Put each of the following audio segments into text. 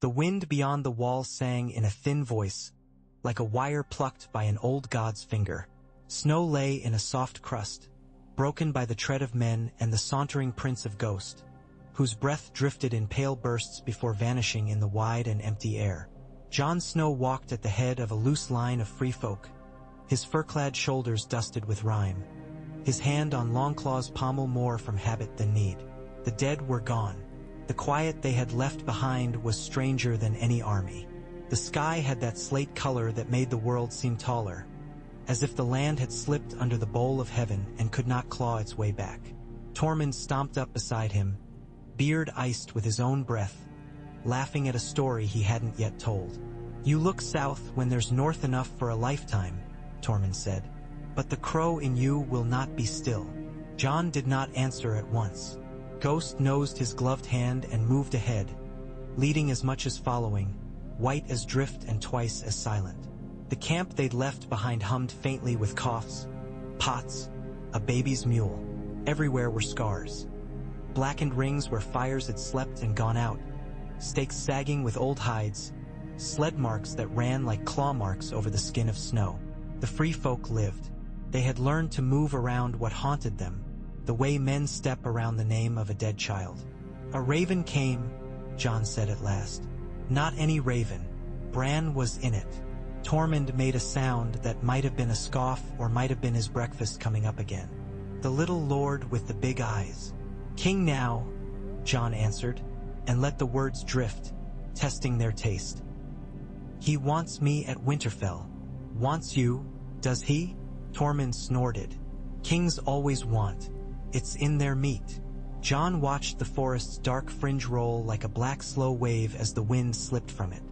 The wind beyond the wall sang in a thin voice, like a wire plucked by an old god's finger. Snow lay in a soft crust, broken by the tread of men and the sauntering prince of ghost, whose breath drifted in pale bursts before vanishing in the wide and empty air. Jon Snow walked at the head of a loose line of free folk, his fur-clad shoulders dusted with rime, his hand on Longclaw's pommel more from habit than need. The dead were gone. The quiet they had left behind was stranger than any army. The sky had that slate color that made the world seem taller, as if the land had slipped under the bowl of heaven and could not claw its way back. Tormund stomped up beside him, beard iced with his own breath, laughing at a story he hadn't yet told. "You look south when there's north enough for a lifetime," Tormund said. "But the crow in you will not be still." Jon did not answer at once. Ghost nosed his gloved hand and moved ahead, leading as much as following, white as drift and twice as silent. The camp they'd left behind hummed faintly with coughs, pots, a baby's mule. Everywhere were scars. Blackened rings where fires had slept and gone out, stakes sagging with old hides, sled marks that ran like claw marks over the skin of snow. The free folk lived. They had learned to move around what haunted them, the way men step around the name of a dead child. "A raven came," Jon said at last. "Not any raven. Bran was in it." Tormund made a sound that might have been a scoff or might have been his breakfast coming up again. "The little lord with the big eyes." "King now," Jon answered, and let the words drift, testing their taste. "He wants me at Winterfell." "Wants you, does he?" Tormund snorted. "Kings always want. It's in their meat." Jon watched the forest's dark fringe roll like a black slow wave as the wind slipped from it.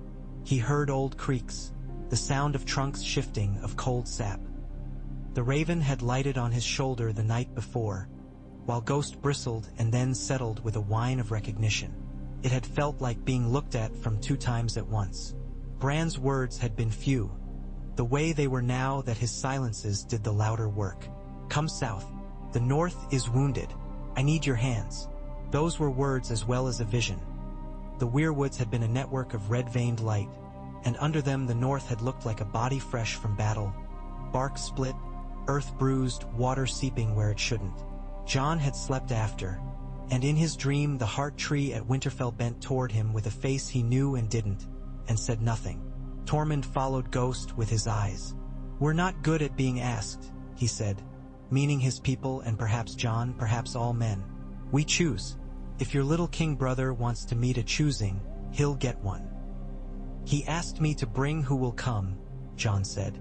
He heard old creaks, the sound of trunks shifting, of cold sap. The raven had lighted on his shoulder the night before, while Ghost bristled and then settled with a whine of recognition. It had felt like being looked at from 2 times at once. Bran's words had been few, the way they were now that his silences did the louder work. "Come south. The north is wounded. I need your hands." Those were words as well as a vision. The weirwoods had been a network of red-veined light, and under them the north had looked like a body fresh from battle, bark split, earth bruised, water seeping where it shouldn't. Jon had slept after, and in his dream the heart tree at Winterfell bent toward him with a face he knew and didn't, and said nothing. Tormund followed Ghost with his eyes. "We're not good at being asked," he said, meaning his people and perhaps Jon, perhaps all men. "We choose. If your little king brother wants to meet a choosing, he'll get one." "He asked me to bring who will come," Jon said.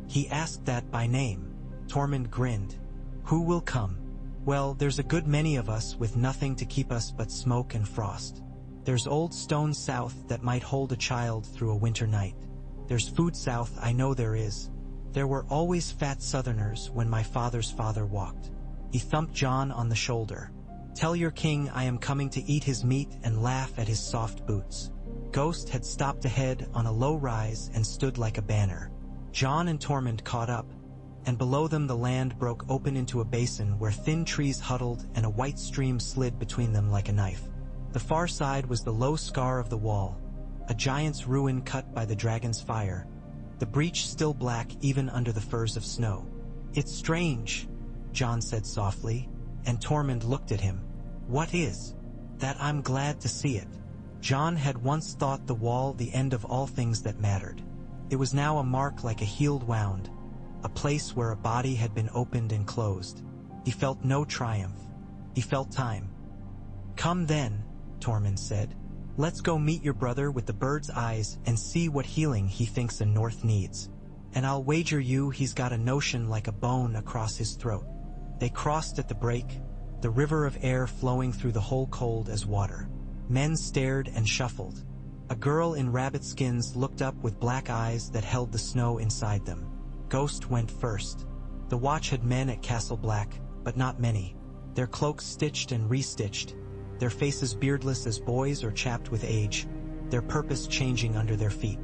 "He asked that by name." Tormund grinned. "Who will come? Well, there's a good many of us with nothing to keep us but smoke and frost. There's old stone south that might hold a child through a winter night. There's food south, I know there is. There were always fat southerners when my father's father walked." He thumped Jon on the shoulder. "Tell your king I am coming to eat his meat and laugh at his soft boots." Ghost had stopped ahead on a low rise and stood like a banner. Jon and Tormund caught up, and below them the land broke open into a basin where thin trees huddled and a white stream slid between them like a knife. The far side was the low scar of the wall, a giant's ruin cut by the dragon's fire, the breach still black even under the furs of snow. "It's strange," Jon said softly, and Tormund looked at him. "What is?" "That I'm glad to see it." Jon had once thought the wall the end of all things that mattered. It was now a mark like a healed wound, a place where a body had been opened and closed. He felt no triumph. He felt time. "Come then," Tormund said. "Let's go meet your brother with the bird's eyes and see what healing he thinks the north needs. And I'll wager you he's got a notion like a bone across his throat." They crossed at the break, the river of air flowing through the hole cold as water. Men stared and shuffled. A girl in rabbit skins looked up with black eyes that held the snow inside them. Ghost went first. The watch had men at Castle Black, but not many. Their cloaks stitched and restitched, their faces beardless as boys or chapped with age, their purpose changing under their feet.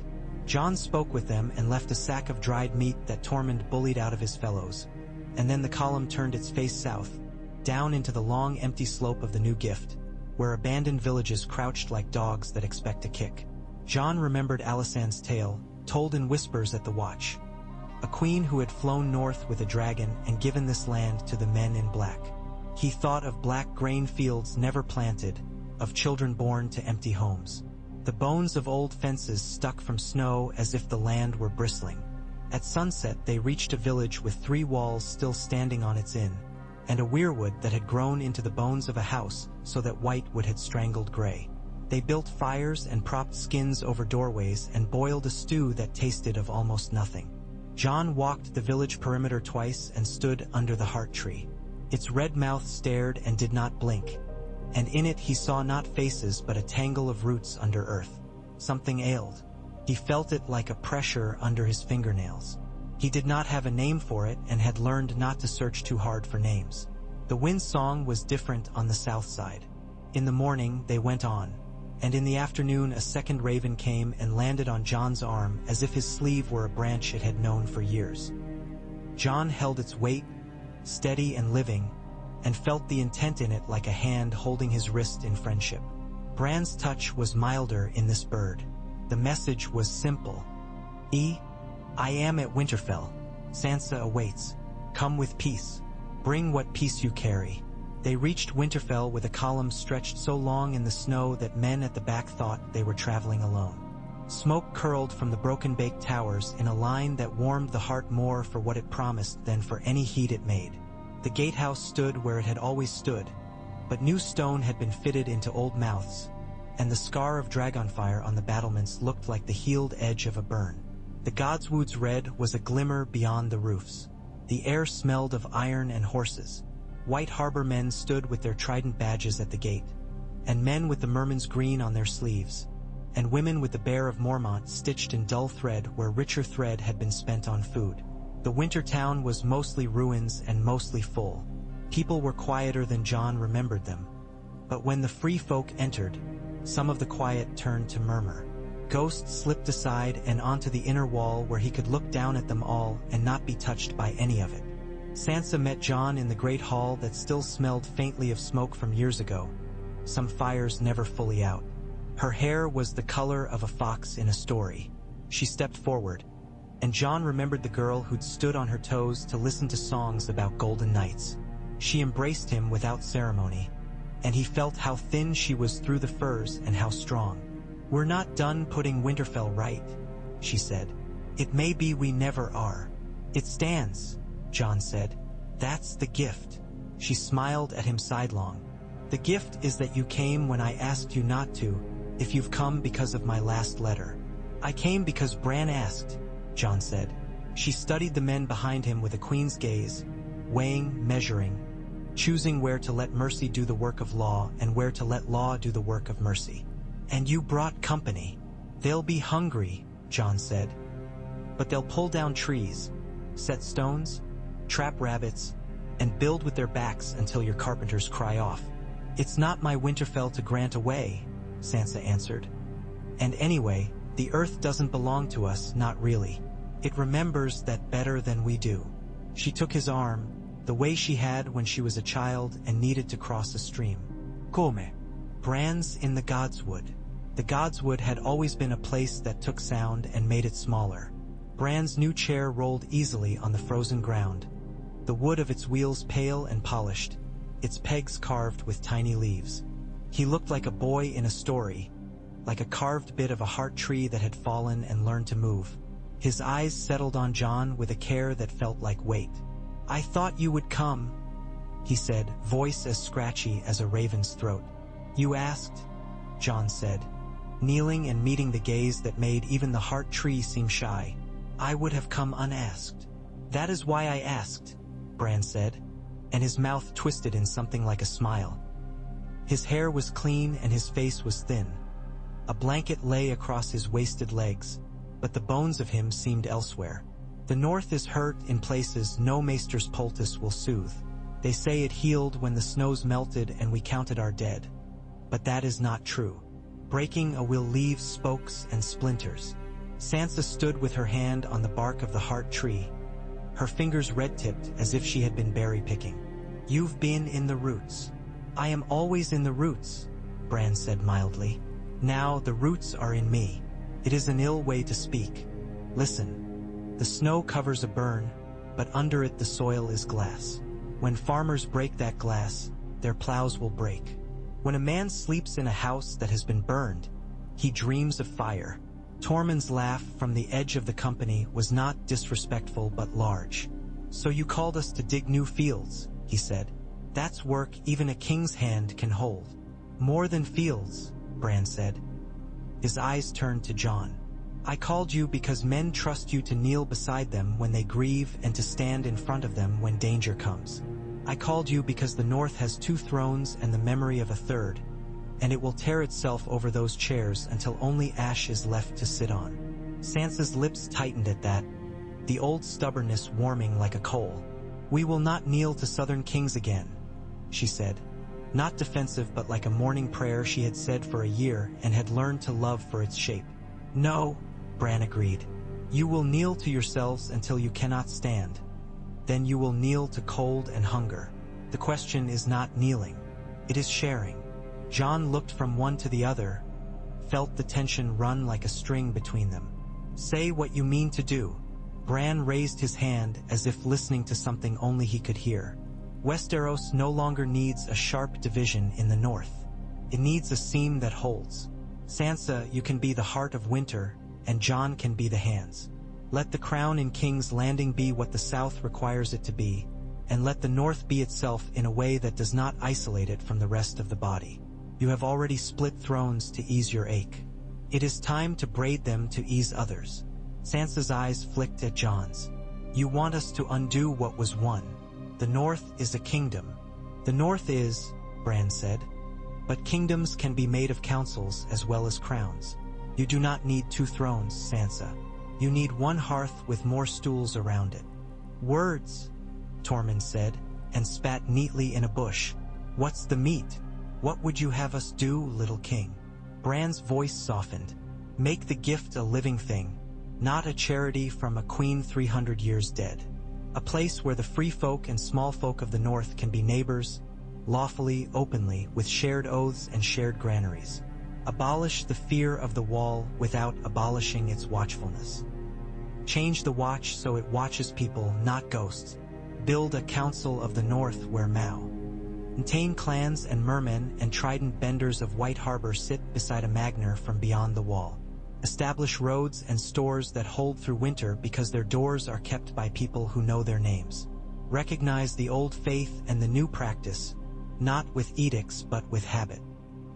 Jon spoke with them and left a sack of dried meat that Tormund bullied out of his fellows. And then the column turned its face south, down into the long empty slope of the new gift, where abandoned villages crouched like dogs that expect a kick. Jon remembered Alisande's tale, told in whispers at the watch. A queen who had flown north with a dragon and given this land to the men in black. He thought of black grain fields never planted, of children born to empty homes. The bones of old fences stuck from snow as if the land were bristling. At sunset they reached a village with 3 walls still standing on its inn, and a weirwood that had grown into the bones of a house so that white wood had strangled gray. They built fires and propped skins over doorways and boiled a stew that tasted of almost nothing. Jon walked the village perimeter twice and stood under the heart tree. Its red mouth stared and did not blink, and in it he saw not faces but a tangle of roots under earth. Something ailed. He felt it like a pressure under his fingernails. He did not have a name for it and had learned not to search too hard for names. The wind song was different on the south side. In the morning they went on, and in the afternoon a second raven came and landed on Jon's arm as if his sleeve were a branch it had known for years. Jon held its weight, steady and living, and felt the intent in it like a hand holding his wrist in friendship. Bran's touch was milder in this bird. The message was simple. I am at Winterfell. Sansa awaits. Come with peace. Bring what peace you carry. They reached Winterfell with a column stretched so long in the snow that men at the back thought they were traveling alone. Smoke curled from the broken baked towers in a line that warmed the heart more for what it promised than for any heat it made. The gatehouse stood where it had always stood, but new stone had been fitted into old mouths, and the scar of dragonfire on the battlements looked like the healed edge of a burn. The Godswood's red was a glimmer beyond the roofs. The air smelled of iron and horses. White harbor men stood with their trident badges at the gate, and men with the merman's green on their sleeves, and women with the Bear of Mormont stitched in dull thread where richer thread had been spent on food. The winter town was mostly ruins and mostly full. People were quieter than Jon remembered them. But when the free folk entered, some of the quiet turned to murmur. Ghosts slipped aside and onto the inner wall where he could look down at them all and not be touched by any of it. Sansa met Jon in the great hall that still smelled faintly of smoke from years ago, some fires never fully out. Her hair was the color of a fox in a story. She stepped forward, and Jon remembered the girl who'd stood on her toes to listen to songs about golden knights. She embraced him without ceremony, and he felt how thin she was through the furs and how strong. "We're not done putting Winterfell right," she said. "It may be we never are." "It stands," Jon said. "That's the gift." She smiled at him sidelong. "The gift is that you came when I asked you not to, if you've come because of my last letter." "I came because Bran asked," Jon said. She studied the men behind him with a queen's gaze, weighing, measuring, choosing where to let mercy do the work of law and where to let law do the work of mercy. "And you brought company. They'll be hungry," Jon said. "But they'll pull down trees, set stones, trap rabbits, and build with their backs until your carpenters cry off." "It's not my Winterfell to grant away," Sansa answered. "And anyway, the earth doesn't belong to us, not really. It remembers that better than we do." She took his arm, the way she had when she was a child and needed to cross a stream. "Come." Bran's in the Godswood. The Godswood had always been a place that took sound and made it smaller. Bran's new chair rolled easily on the frozen ground, the wood of its wheels pale and polished, its pegs carved with tiny leaves. He looked like a boy in a story, like a carved bit of a heart tree that had fallen and learned to move. His eyes settled on Jon with a care that felt like weight. "I thought you would come," he said, voice as scratchy as a raven's throat. "You asked," Jon said, kneeling and meeting the gaze that made even the heart tree seem shy. "I would have come unasked." "That is why I asked," Bran said, and his mouth twisted in something like a smile. His hair was clean and his face was thin. A blanket lay across his wasted legs, but the bones of him seemed elsewhere. "The north is hurt in places no maester's poultice will soothe. They say it healed when the snows melted and we counted our dead. But that is not true. Breaking a will leave spokes and splinters." Sansa stood with her hand on the bark of the heart tree, her fingers red-tipped as if she had been berry picking. "You've been in the roots." "I am always in the roots," Bran said mildly. "Now the roots are in me." It is an ill way to speak. Listen. The snow covers a burn, but under it the soil is glass. When farmers break that glass, their plows will break. When a man sleeps in a house that has been burned, he dreams of fire. Tormund's laugh from the edge of the company was not disrespectful but large. So you called us to dig new fields, he said. That's work even a king's hand can hold. More than fields, Bran said. His eyes turned to Jon. I called you because men trust you to kneel beside them when they grieve and to stand in front of them when danger comes. I called you because the North has 2 thrones and the memory of a third, and it will tear itself over those chairs until only ash is left to sit on. Sansa's lips tightened at that, the old stubbornness warming like a coal. We will not kneel to southern kings again, she said. Not defensive but like a morning prayer she had said for a year and had learned to love for its shape. No, Bran agreed. You will kneel to yourselves until you cannot stand. Then you will kneel to cold and hunger. The question is not kneeling. It is sharing. Jon looked from one to the other, felt the tension run like a string between them. Say what you mean to do. Bran raised his hand as if listening to something only he could hear. Westeros no longer needs a sharp division in the north. It needs a seam that holds. Sansa, you can be the heart of winter, and Jon can be the hands. Let the crown in King's Landing be what the South requires it to be, and let the North be itself in a way that does not isolate it from the rest of the body. You have already split thrones to ease your ache. It is time to braid them to ease others. Sansa's eyes flicked at Jon's. You want us to undo what was won. The North is a kingdom. The North is, Bran said. But kingdoms can be made of councils as well as crowns. You do not need 2 thrones, Sansa. You need 1 hearth with more stools around it. Words, Tormund said, and spat neatly in a bush. What's the meat? What would you have us do, little king? Bran's voice softened. Make the gift a living thing, not a charity from a queen 300 years dead. A place where the free folk and small folk of the North can be neighbors, lawfully, openly, with shared oaths and shared granaries. Abolish the fear of the wall without abolishing its watchfulness. Change the watch so it watches people, not ghosts. Build a council of the North where Mountain clans and mermen and trident benders of White Harbor sit beside a Magnar from beyond the wall. Establish roads and stores that hold through winter because their doors are kept by people who know their names. Recognize the old faith and the new practice, not with edicts but with habit.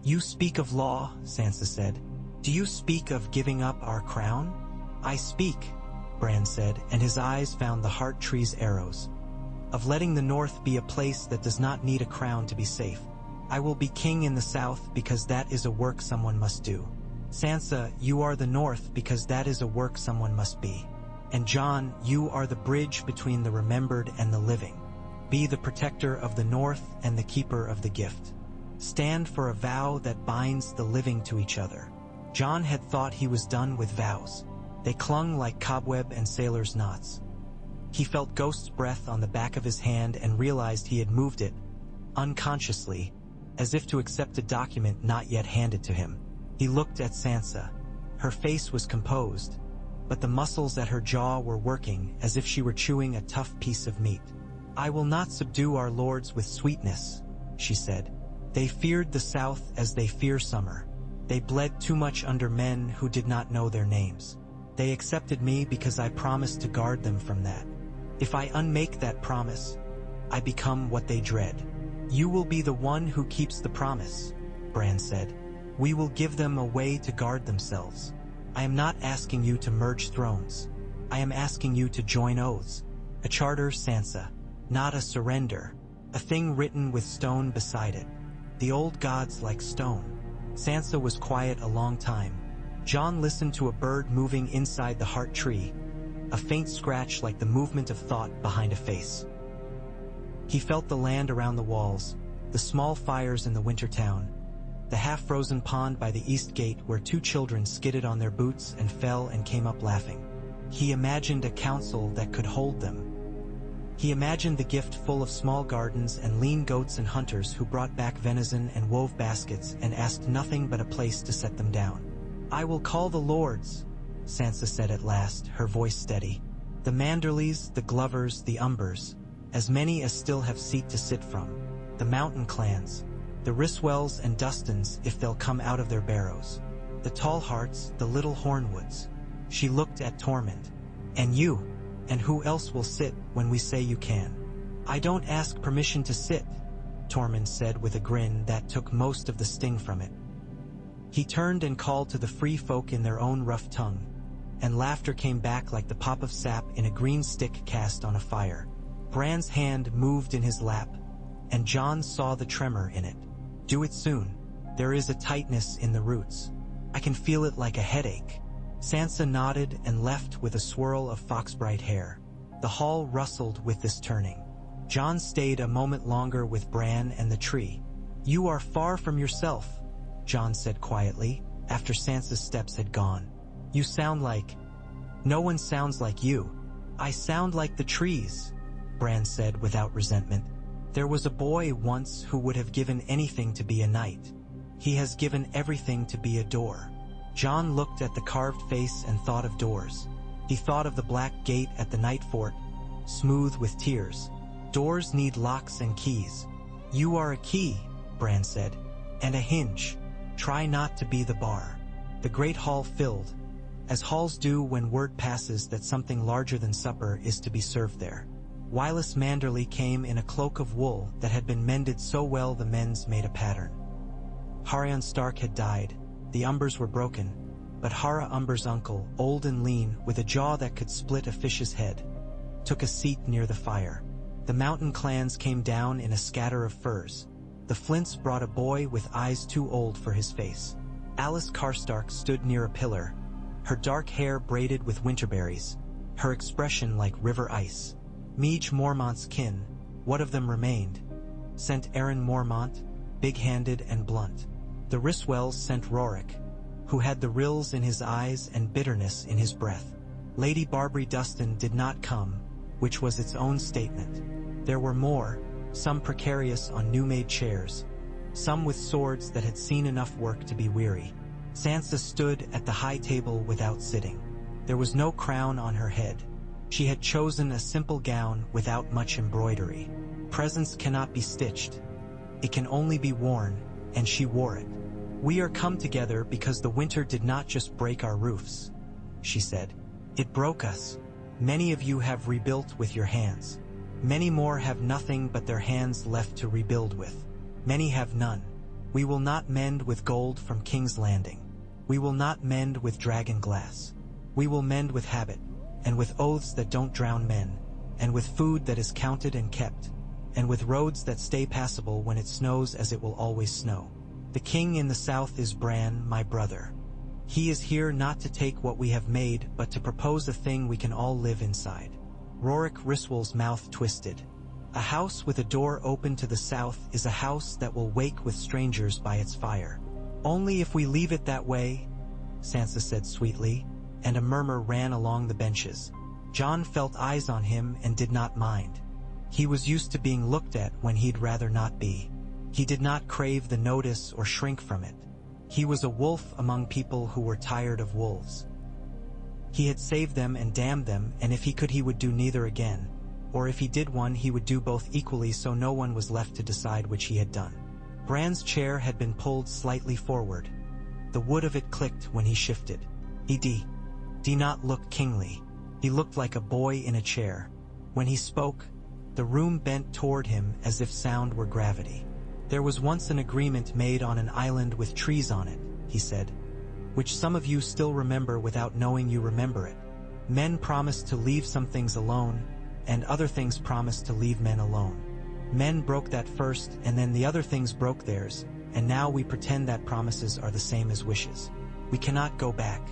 You speak of law, Sansa said. Do you speak of giving up our crown? I speak, Bran said, and his eyes found the heart tree's arrows. Of letting the North be a place that does not need a crown to be safe. I will be king in the South because that is a work someone must do. Sansa, you are the North because that is a work someone must be. And Jon, you are the bridge between the remembered and the living. Be the protector of the North and the keeper of the gift. Stand for a vow that binds the living to each other. Jon had thought he was done with vows. They clung like cobweb and sailor's knots. He felt Ghost's breath on the back of his hand and realized he had moved it, unconsciously, as if to accept a document not yet handed to him. He looked at Sansa. Her face was composed, but the muscles at her jaw were working as if she were chewing a tough piece of meat. I will not subdue our lords with sweetness, she said. They feared the South as they fear summer. They bled too much under men who did not know their names. They accepted me because I promised to guard them from that. If I unmake that promise, I become what they dread. You will be the one who keeps the promise, Bran said. We will give them a way to guard themselves. I am not asking you to merge thrones. I am asking you to join oaths. A charter, Sansa, not a surrender. A thing written with stone beside it. The old gods like stone. Sansa was quiet a long time. Jon listened to a bird moving inside the heart tree, a faint scratch like the movement of thought behind a face. He felt the land around the walls, the small fires in the winter town, the half-frozen pond by the east gate where 2 children skidded on their boots and fell and came up laughing. He imagined a council that could hold them. He imagined the gift full of small gardens and lean goats and hunters who brought back venison and wove baskets and asked nothing but a place to set them down. "I will call the lords," Sansa said at last, her voice steady. "The Manderleys, the Glovers, the Umbers, as many as still have seat to sit from, the mountain clans, the Ryswells and Dustins if they'll come out of their barrows, the Tallhearts, the Little Hornwoods." She looked at Tormund. "And you, and who else will sit when we say you can?" "I don't ask permission to sit," Tormund said with a grin that took most of the sting from it. He turned and called to the free folk in their own rough tongue, and laughter came back like the pop of sap in a green stick cast on a fire. Bran's hand moved in his lap, and Jon saw the tremor in it. "Do it soon. There is a tightness in the roots. I can feel it like a headache." Sansa nodded and left with a swirl of foxbright hair. The hall rustled with this turning. Jon stayed a moment longer with Bran and the tree. "You are far from yourself," Jon said quietly, after Sansa's steps had gone. "You sound like—" "No one sounds like you. I sound like the trees," Bran said without resentment. "There was a boy once who would have given anything to be a knight. He has given everything to be a door." Jon looked at the carved face and thought of doors. He thought of the black gate at the night fort, smooth with tears. Doors need locks and keys. "You are a key," Bran said, "and a hinge. Try not to be the bar." The great hall filled, as halls do when word passes that something larger than supper is to be served there. Wylus Manderley came in a cloak of wool that had been mended so well the mends made a pattern. Haryon Stark had died, the Umbers were broken, but Hara Umber's uncle, old and lean, with a jaw that could split a fish's head, took a seat near the fire. The mountain clans came down in a scatter of furs. The Flints brought a boy with eyes too old for his face. Alice Karstark stood near a pillar, her dark hair braided with winterberries, her expression like river ice. Meage Mormont's kin, what of them remained, sent Aaron Mormont, big-handed and blunt. The Ryswells sent Rorik, who had the rills in his eyes and bitterness in his breath. Lady Barbary Dustin did not come, which was its own statement. There were more, some precarious on new-made chairs, some with swords that had seen enough work to be weary. Sansa stood at the high table without sitting. There was no crown on her head. She had chosen a simple gown without much embroidery. Presence cannot be stitched. It can only be worn, and she wore it. "We are come together because the winter did not just break our roofs," she said. "It broke us. Many of you have rebuilt with your hands. Many more have nothing but their hands left to rebuild with. Many have none. We will not mend with gold from King's Landing. We will not mend with dragon glass. We will mend with habit, and with oaths that don't drown men, and with food that is counted and kept, and with roads that stay passable when it snows as it will always snow. The king in the south is Bran, my brother. He is here not to take what we have made, but to propose a thing we can all live inside." Rorik Ryswell's mouth twisted. "A house with a door open to the south is a house that will wake with strangers by its fire. Only if we leave it that way," Sansa said sweetly, and a murmur ran along the benches. Jon felt eyes on him and did not mind. He was used to being looked at when he'd rather not be. He did not crave the notice or shrink from it. He was a wolf among people who were tired of wolves. He had saved them and damned them, and if he could he would do neither again, or if he did one he would do both equally, so no one was left to decide which he had done. Bran's chair had been pulled slightly forward. The wood of it clicked when he shifted. He did not look kingly. He looked like a boy in a chair. When he spoke, the room bent toward him as if sound were gravity. "There was once an agreement made on an island with trees on it," he said, "which some of you still remember without knowing you remember it. Men promised to leave some things alone, and other things promised to leave men alone. Men broke that first, and then the other things broke theirs, and now we pretend that promises are the same as wishes. We cannot go back.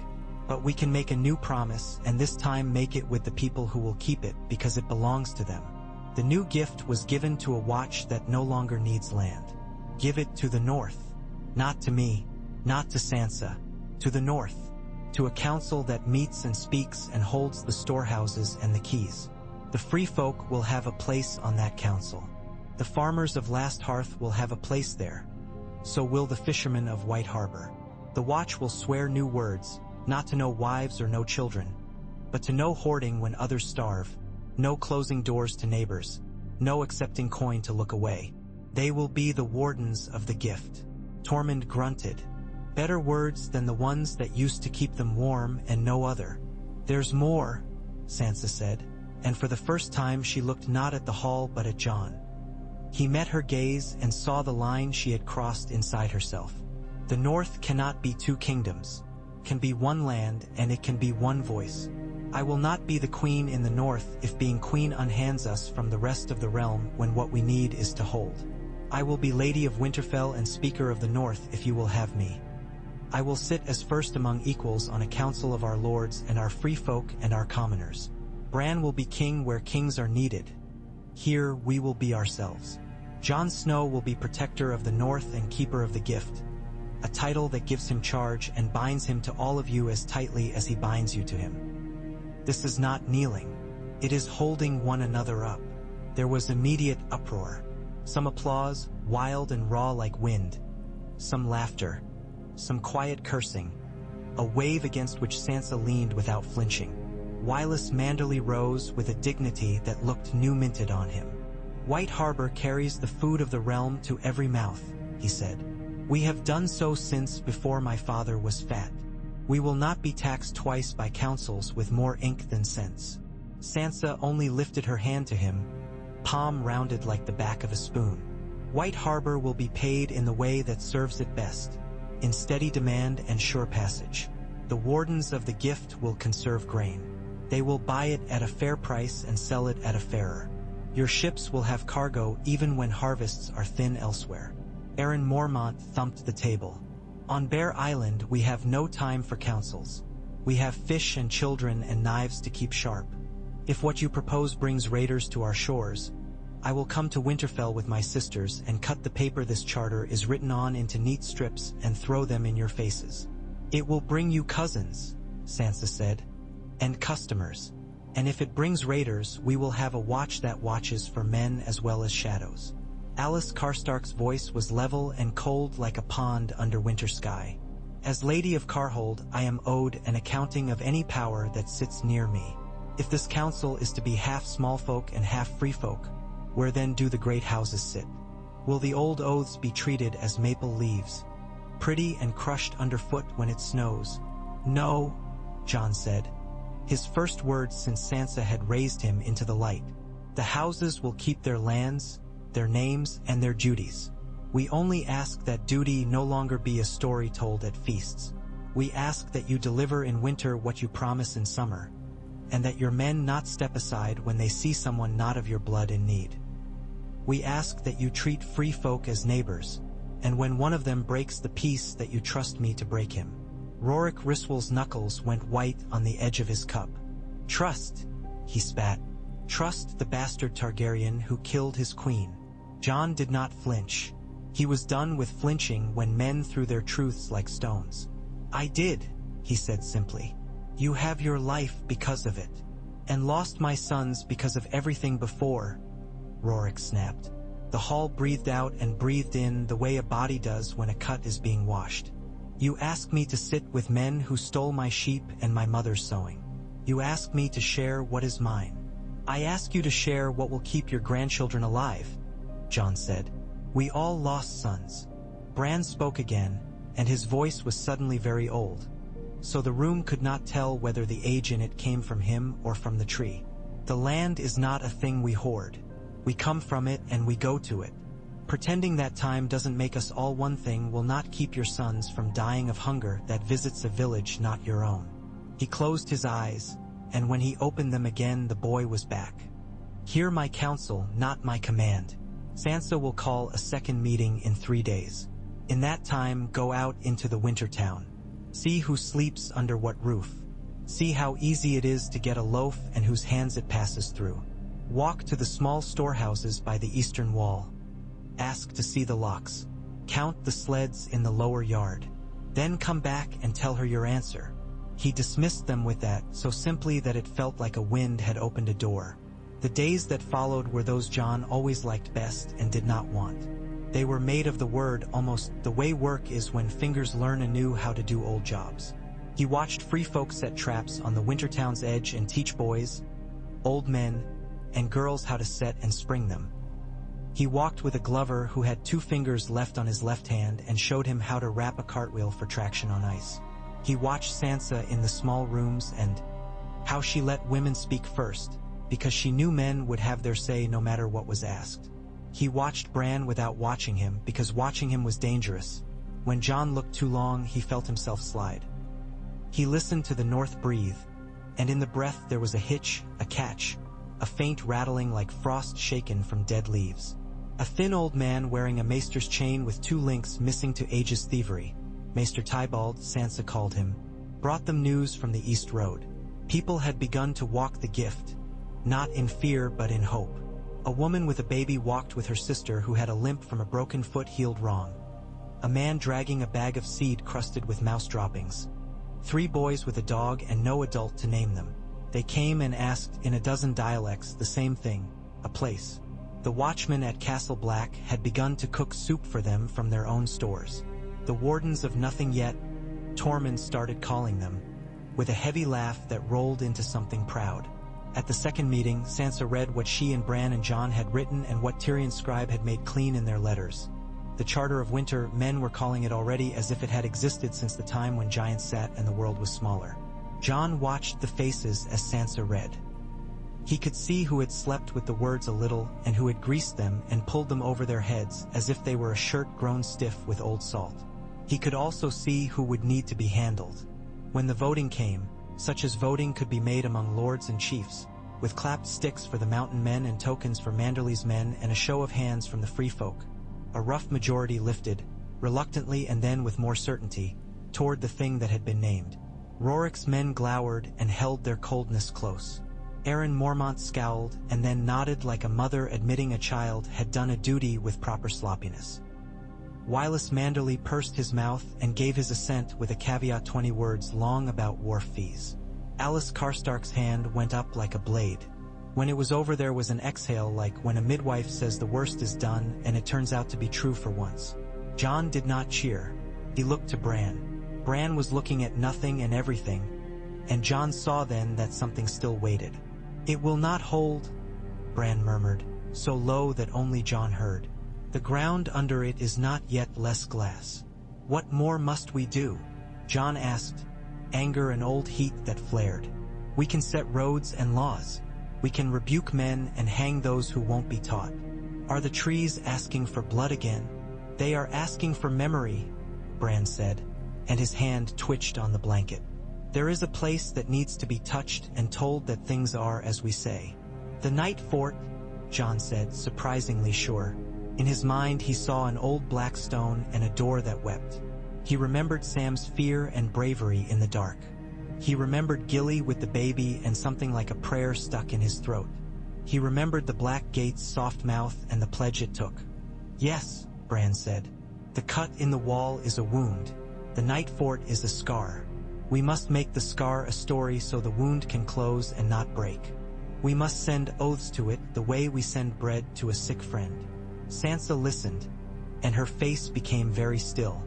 But we can make a new promise, and this time make it with the people who will keep it because it belongs to them. The new gift was given to a watch that no longer needs land. Give it to the north. Not to me, not to Sansa. To the north. To a council that meets and speaks and holds the storehouses and the keys. The free folk will have a place on that council. The farmers of Last Hearth will have a place there. So will the fishermen of White Harbor. The watch will swear new words, not to know wives or no children, but to no hoarding when others starve, no closing doors to neighbors, no accepting coin to look away. They will be the wardens of the gift. Tormund grunted. Better words than the ones that used to keep them warm and no other. There's more, Sansa said, and for the first time she looked not at the hall but at Jon. He met her gaze and saw the line she had crossed inside herself. The North cannot be two kingdoms, can be one land, and it can be one voice. I will not be the queen in the North if being queen unhands us from the rest of the realm when what we need is to hold. I will be Lady of Winterfell and Speaker of the North if you will have me. I will sit as first among equals on a council of our lords and our free folk and our commoners. Bran will be king where kings are needed. Here we will be ourselves. Jon Snow will be protector of the North and keeper of the gift, a title that gives him charge and binds him to all of you as tightly as he binds you to him. This is not kneeling. It is holding one another up. There was immediate uproar. Some applause, wild and raw like wind. Some laughter. Some quiet cursing. A wave against which Sansa leaned without flinching. Wylus Manderly rose with a dignity that looked new-minted on him. White Harbor carries the food of the realm to every mouth, he said. We have done so since before my father was fat. We will not be taxed twice by councils with more ink than sense. Sansa only lifted her hand to him, palm rounded like the back of a spoon. White Harbor will be paid in the way that serves it best, in steady demand and sure passage. The wardens of the gift will conserve grain. They will buy it at a fair price and sell it at a fairer. Your ships will have cargo even when harvests are thin elsewhere. Aaron Mormont thumped the table. On Bear Island we have no time for councils. We have fish and children and knives to keep sharp. If what you propose brings raiders to our shores, I will come to Winterfell with my sisters and cut the paper this charter is written on into neat strips and throw them in your faces. It will bring you cousins, Sansa said, and customers. And if it brings raiders, we will have a watch that watches for men as well as shadows. Alice Karstark's voice was level and cold like a pond under winter sky. As Lady of Carhold, I am owed an accounting of any power that sits near me. If this council is to be half small folk and half free folk, where then do the great houses sit? Will the old oaths be treated as maple leaves, pretty and crushed underfoot when it snows? No, Jon said, his first words since Sansa had raised him into the light. The houses will keep their lands, their names, and their duties. We only ask that duty no longer be a story told at feasts. We ask that you deliver in winter what you promise in summer, and that your men not step aside when they see someone not of your blood in need. We ask that you treat free folk as neighbors, and when one of them breaks the peace that you trust me to break him. Rorik Ryswell's knuckles went white on the edge of his cup. Trust, he spat. Trust the bastard Targaryen who killed his queen. Jon did not flinch. He was done with flinching when men threw their truths like stones. I did, he said simply. You have your life because of it, and lost my sons because of everything before, Rorik snapped. The hall breathed out and breathed in the way a body does when a cut is being washed. You ask me to sit with men who stole my sheep and my mother's sewing. You ask me to share what is mine. I ask you to share what will keep your grandchildren alive, Jon said. We all lost sons. Bran spoke again, and his voice was suddenly very old, so the room could not tell whether the age in it came from him or from the tree. The land is not a thing we hoard. We come from it and we go to it. Pretending that time doesn't make us all one thing will not keep your sons from dying of hunger that visits a village not your own. He closed his eyes, and when he opened them again the boy was back. Hear my counsel, not my command. Sansa will call a second meeting in 3 days. In that time go out into the winter town. See who sleeps under what roof. See how easy it is to get a loaf and whose hands it passes through. Walk to the small storehouses by the eastern wall. Ask to see the locks. Count the sleds in the lower yard. Then come back and tell her your answer. He dismissed them with that, so simply that it felt like a wind had opened a door. The days that followed were those Jon always liked best and did not want. They were made of the word, almost the way work is when fingers learn anew how to do old jobs. He watched free folk set traps on the winter town's edge and teach boys, old men, and girls how to set and spring them. He walked with a glover who had 2 fingers left on his left hand and showed him how to wrap a cartwheel for traction on ice. He watched Sansa in the small rooms and how she let women speak first, because she knew men would have their say no matter what was asked. He watched Bran without watching him, because watching him was dangerous. When Jon looked too long, he felt himself slide. He listened to the north breathe, and in the breath there was a hitch, a catch, a faint rattling like frost shaken from dead leaves. A thin old man wearing a maester's chain with 2 links missing to age's thievery, Maester Tybalt, Sansa called him, brought them news from the East Road. People had begun to walk the gift, not in fear but in hope. A woman with a baby walked with her sister who had a limp from a broken foot healed wrong. A man dragging a bag of seed crusted with mouse droppings. 3 boys with a dog and no adult to name them. They came and asked in a dozen dialects the same thing, a place. The watchmen at Castle Black had begun to cook soup for them from their own stores. The wardens of Nothing Yet, Tormund started calling them, with a heavy laugh that rolled into something proud. At the second meeting, Sansa read what she and Bran and Jon had written and what Tyrion's scribe had made clean in their letters. The Charter of Winter, men were calling it already as if it had existed since the time when giants sat and the world was smaller. Jon watched the faces as Sansa read. He could see who had slept with the words a little and who had greased them and pulled them over their heads as if they were a shirt grown stiff with old salt. He could also see who would need to be handled. When the voting came, such as voting could be made among lords and chiefs, with clapped sticks for the mountain men and tokens for Manderley's men and a show of hands from the free folk, a rough majority lifted, reluctantly and then with more certainty, toward the thing that had been named. Rorik's men glowered and held their coldness close. Aaron Mormont scowled and then nodded like a mother admitting a child had done a duty with proper sloppiness. Wylus Manderley pursed his mouth and gave his assent with a caveat 20 words long about wharf fees. Alice Karstark's hand went up like a blade. When it was over there was an exhale like when a midwife says the worst is done and it turns out to be true for once. Jon did not cheer. He looked to Bran. Bran was looking at nothing and everything, and Jon saw then that something still waited. "It will not hold," Bran murmured, so low that only Jon heard. "The ground under it is not yet less glass." "What more must we do?" Jon asked, anger and old heat that flared. "We can set roads and laws. We can rebuke men and hang those who won't be taught." "Are the trees asking for blood again?" "They are asking for memory," Bran said, and his hand twitched on the blanket. "There is a place that needs to be touched and told that things are as we say." "The Night Fort," Jon said, surprisingly sure. In his mind he saw an old black stone and a door that wept. He remembered Sam's fear and bravery in the dark. He remembered Gilly with the baby and something like a prayer stuck in his throat. He remembered the black gate's soft mouth and the pledge it took. "Yes," Bran said. "The cut in the wall is a wound. The Night Fort is a scar. We must make the scar a story so the wound can close and not break. We must send oaths to it the way we send bread to a sick friend." Sansa listened, and her face became very still.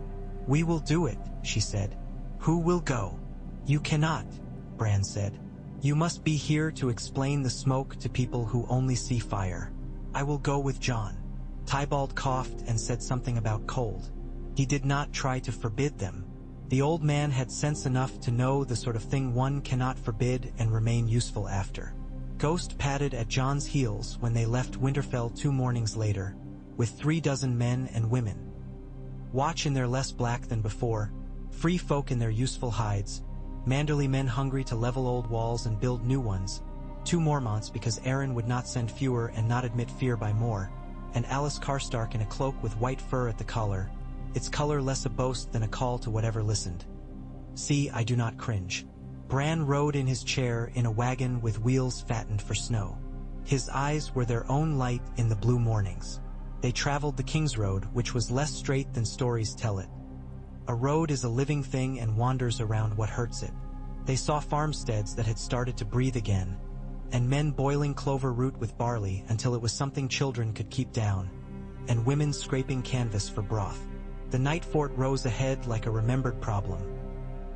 "We will do it," she said. "Who will go?" "You cannot," Bran said. "You must be here to explain the smoke to people who only see fire." "I will go with Jon." Tybalt coughed and said something about cold. He did not try to forbid them. The old man had sense enough to know the sort of thing one cannot forbid and remain useful after. Ghost padded at Jon's heels when they left Winterfell 2 mornings later, with 36 men and women. Watch in their less black than before, free folk in their useful hides, Manderley men hungry to level old walls and build new ones, 2 Mormonts because Aaron would not send fewer and not admit fear by more, and Alice Karstark in a cloak with white fur at the collar, its color less a boast than a call to whatever listened. "See, I do not cringe." Bran rode in his chair in a wagon with wheels fattened for snow. His eyes were their own light in the blue mornings. They traveled the King's Road, which was less straight than stories tell it. A road is a living thing and wanders around what hurts it. They saw farmsteads that had started to breathe again, and men boiling clover root with barley until it was something children could keep down. and women scraping canvas for broth. The night fort rose ahead like a remembered problem.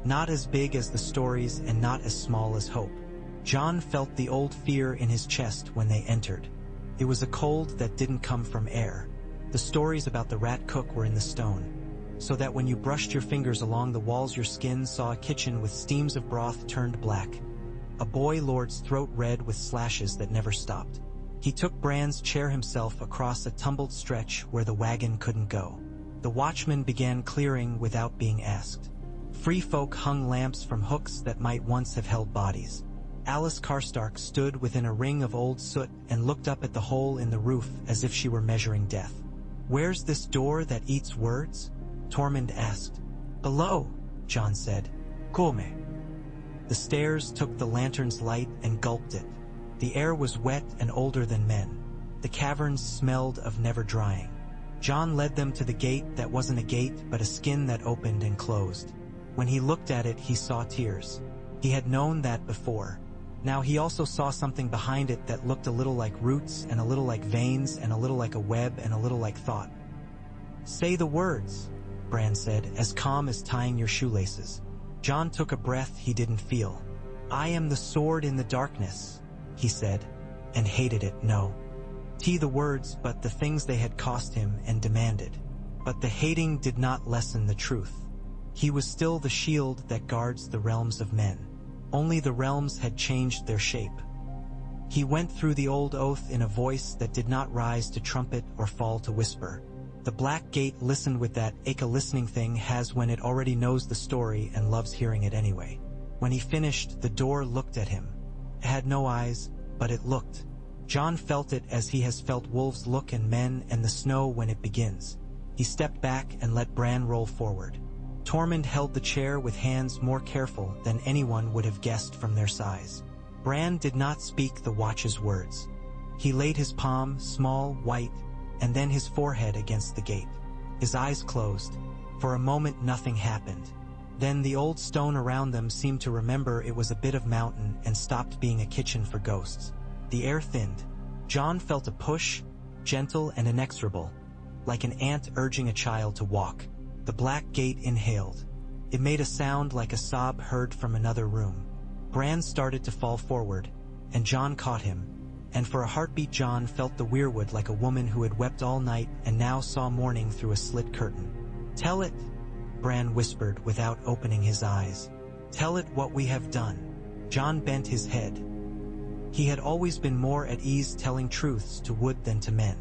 Not as big as the stories and not as small as hope. Jon felt the old fear in his chest when they entered. It was a cold that didn't come from air. The stories about the rat cook were in the stone, so that when you brushed your fingers along the walls your skin saw a kitchen with steams of broth turned black. A boy lord's throat red with slashes that never stopped. He took Bran's chair himself across a tumbled stretch where the wagon couldn't go. The watchman began clearing without being asked. Free folk hung lamps from hooks that might once have held bodies. Alice Karstark stood within a ring of old soot and looked up at the hole in the roof as if she were measuring death. "Where's this door that eats words?" Tormund asked. "Below," Jon said. "Come." The stairs took the lantern's light and gulped it. The air was wet and older than men. The caverns smelled of never drying. Jon led them to the gate that wasn't a gate but a skin that opened and closed. When he looked at it, he saw tears. He had known that before. Now he also saw something behind it that looked a little like roots and a little like veins and a little like a web and a little like thought. "Say the words," Bran said, as calm as tying your shoelaces. Jon took a breath he didn't feel. "I am the sword in the darkness," he said, and hated it, no. The words, but the things they had cost him and demanded. But the hating did not lessen the truth. He was still the shield that guards the realms of men. Only the realms had changed their shape. He went through the old oath in a voice that did not rise to trumpet or fall to whisper. The Black Gate listened with that ache a listening thing has when it already knows the story and loves hearing it anyway. When he finished, the door looked at him. It had no eyes, but it looked. Jon felt it as he has felt wolves look and men and the snow when it begins. He stepped back and let Bran roll forward. Tormund held the chair with hands more careful than anyone would have guessed from their size. Bran did not speak the watch's words. He laid his palm, small, white, and then his forehead against the gate. His eyes closed. For a moment nothing happened. Then the old stone around them seemed to remember it was a bit of mountain and stopped being a kitchen for ghosts. The air thinned. Jon felt a push, gentle and inexorable, like an ant urging a child to walk. The Black Gate inhaled. It made a sound like a sob heard from another room. Bran started to fall forward, and Jon caught him, and for a heartbeat Jon felt the weirwood like a woman who had wept all night and now saw morning through a slit curtain. "Tell it," Bran whispered without opening his eyes. "Tell it what we have done." Jon bent his head. He had always been more at ease telling truths to wood than to men.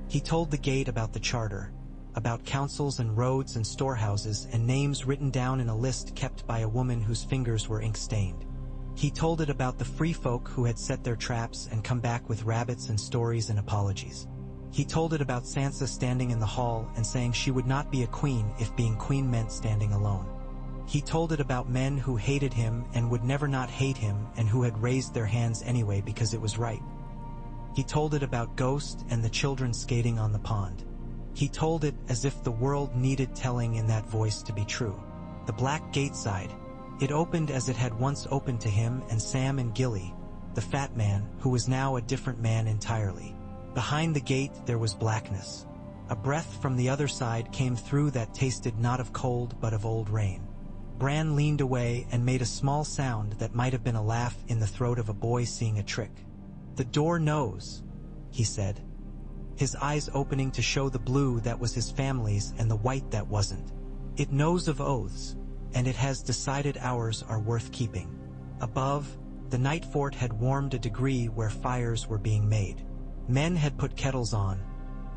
He told the gate about the charter, about councils and roads and storehouses and names written down in a list kept by a woman whose fingers were ink-stained. He told it about the free folk who had set their traps and come back with rabbits and stories and apologies. He told it about Sansa standing in the hall and saying she would not be a queen if being queen meant standing alone. He told it about men who hated him and would never not hate him and who had raised their hands anyway because it was right. He told it about Ghost and the children skating on the pond. He told it as if the world needed telling in that voice to be true. The Black Gate side. It opened as it had once opened to him and Sam and Gilly, the fat man, who was now a different man entirely. Behind the gate there was blackness. A breath from the other side came through that tasted not of cold but of old rain. Bran leaned away and made a small sound that might have been a laugh in the throat of a boy seeing a trick. "The door knows," he said, his eyes opening to show the blue that was his family's and the white that wasn't. "It knows of oaths, and it has decided ours are worth keeping." Above, the night fort had warmed a degree where fires were being made. Men had put kettles on,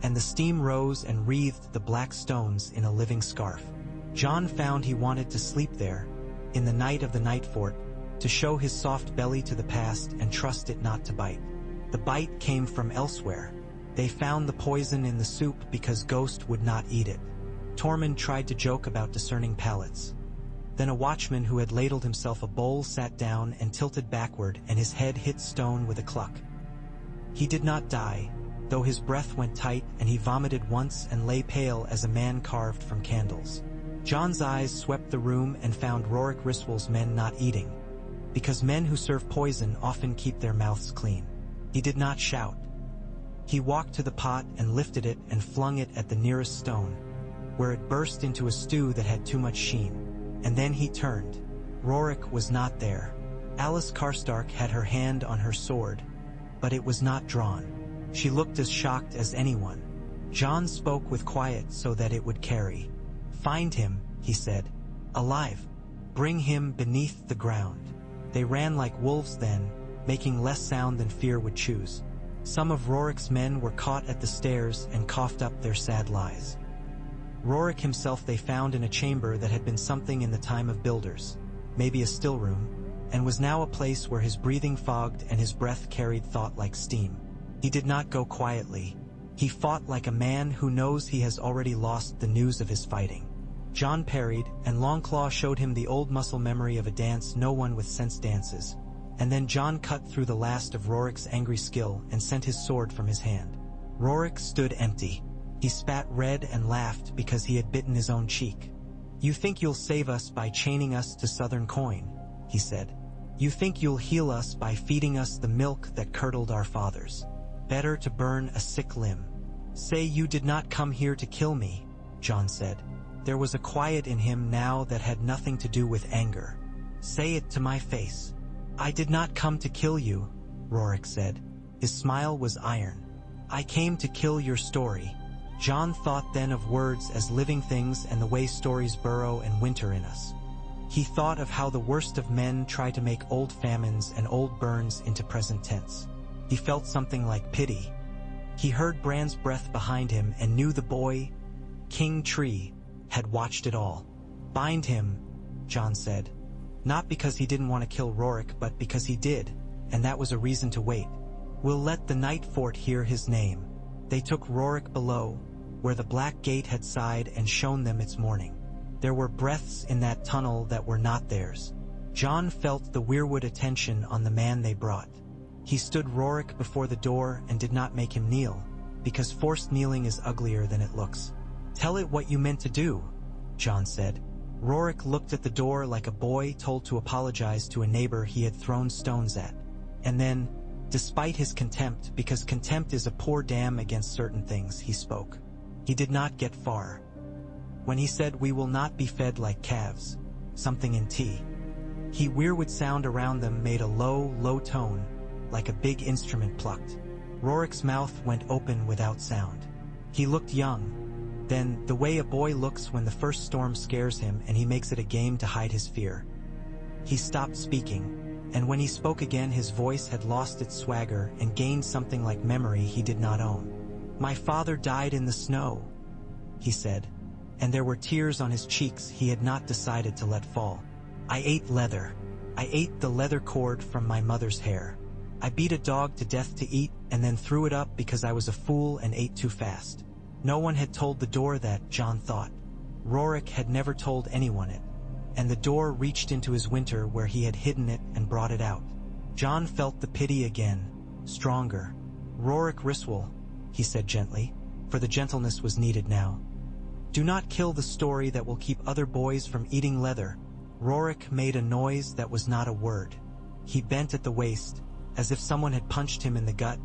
and the steam rose and wreathed the black stones in a living scarf. Jon found he wanted to sleep there, in the night of the night fort, to show his soft belly to the past and trust it not to bite. The bite came from elsewhere. They found the poison in the soup because Ghost would not eat it. Tormund tried to joke about discerning palates. Then a watchman who had ladled himself a bowl sat down and tilted backward and his head hit stone with a cluck. He did not die, though his breath went tight and he vomited once and lay pale as a man carved from candles. Jon's eyes swept the room and found Rorik Riswell's men not eating, because men who serve poison often keep their mouths clean. He did not shout. He walked to the pot and lifted it and flung it at the nearest stone, where it burst into a stew that had too much sheen. And then he turned. Rorik was not there. Alice Karstark had her hand on her sword, but it was not drawn. She looked as shocked as anyone. Jon spoke with quiet so that it would carry. "Find him," he said. "Alive. Bring him beneath the ground." They ran like wolves then, making less sound than fear would choose. Some of Rorik's men were caught at the stairs and coughed up their sad lies. Rorik himself they found in a chamber that had been something in the time of builders, maybe a still room, and was now a place where his breathing fogged and his breath carried thought like steam. He did not go quietly. He fought like a man who knows he has already lost the news of his fighting. Jon parried, and Longclaw showed him the old muscle memory of a dance no one with sense dances. And then Jon cut through the last of Rorik's angry skill and sent his sword from his hand. Rorik stood empty. He spat red and laughed because he had bitten his own cheek. "You think you'll save us by chaining us to Southern coin," he said. "You think you'll heal us by feeding us the milk that curdled our fathers. Better to burn a sick limb." "Say you did not come here to kill me," Jon said. There was a quiet in him now that had nothing to do with anger. "Say it to my face." "I did not come to kill you," Rorik said. His smile was iron. "I came to kill your story." Jon thought then of words as living things and the way stories burrow and winter in us. He thought of how the worst of men try to make old famines and old burns into present tense. He felt something like pity. He heard Bran's breath behind him and knew the boy, King Tree, had watched it all. "Bind him," Jon said. Not because he didn't want to kill Rorik, but because he did, and that was a reason to wait. "We'll let the Night Fort hear his name." They took Rorik below, where the black gate had sighed and shown them its morning. There were breaths in that tunnel that were not theirs. Jon felt the weirwood attention on the man they brought. He stood Rorik before the door and did not make him kneel, because forced kneeling is uglier than it looks. "Tell it what you meant to do," Jon said. Rorik looked at the door like a boy told to apologize to a neighbor he had thrown stones at. And then, despite his contempt, because contempt is a poor dam against certain things, he spoke. He did not get far. When he said, "We will not be fed like calves," something in tea. He weirwood sound around them made a low, low tone, like a big instrument plucked. Rorik's mouth went open without sound. He looked young. Then, the way a boy looks when the first storm scares him and he makes it a game to hide his fear. He stopped speaking, and when he spoke again his voice had lost its swagger and gained something like memory he did not own. "My father died in the snow," he said, and there were tears on his cheeks he had not decided to let fall. "I ate leather. I ate the leather cord from my mother's hair. I beat a dog to death to eat and then threw it up because I was a fool and ate too fast." No one had told the door that, Jon thought. Rorik had never told anyone it, and the door reached into his winter where he had hidden it and brought it out. Jon felt the pity again, stronger. "Rorik Ryswell," he said gently, for the gentleness was needed now. "Do not kill the story that will keep other boys from eating leather." Rorik made a noise that was not a word. He bent at the waist, as if someone had punched him in the gut,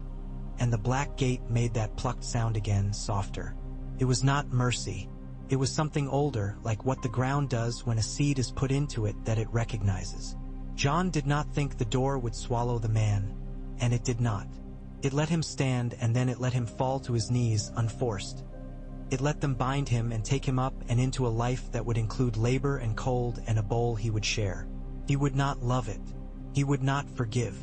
and the black gate made that plucked sound again, softer. It was not mercy. It was something older, like what the ground does when a seed is put into it that it recognizes. Jon did not think the door would swallow the man, and it did not. It let him stand, and then it let him fall to his knees, unforced. It let them bind him and take him up and into a life that would include labor and cold and a bowl he would share. He would not love it. He would not forgive.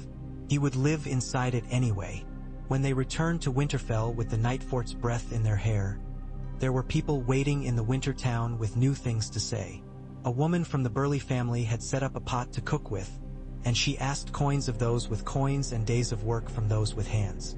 He would live inside it anyway. When they returned to Winterfell with the Night Fort's breath in their hair, there were people waiting in the winter town with new things to say. A woman from the Burley family had set up a pot to cook with, and she asked coins of those with coins and days of work from those with hands.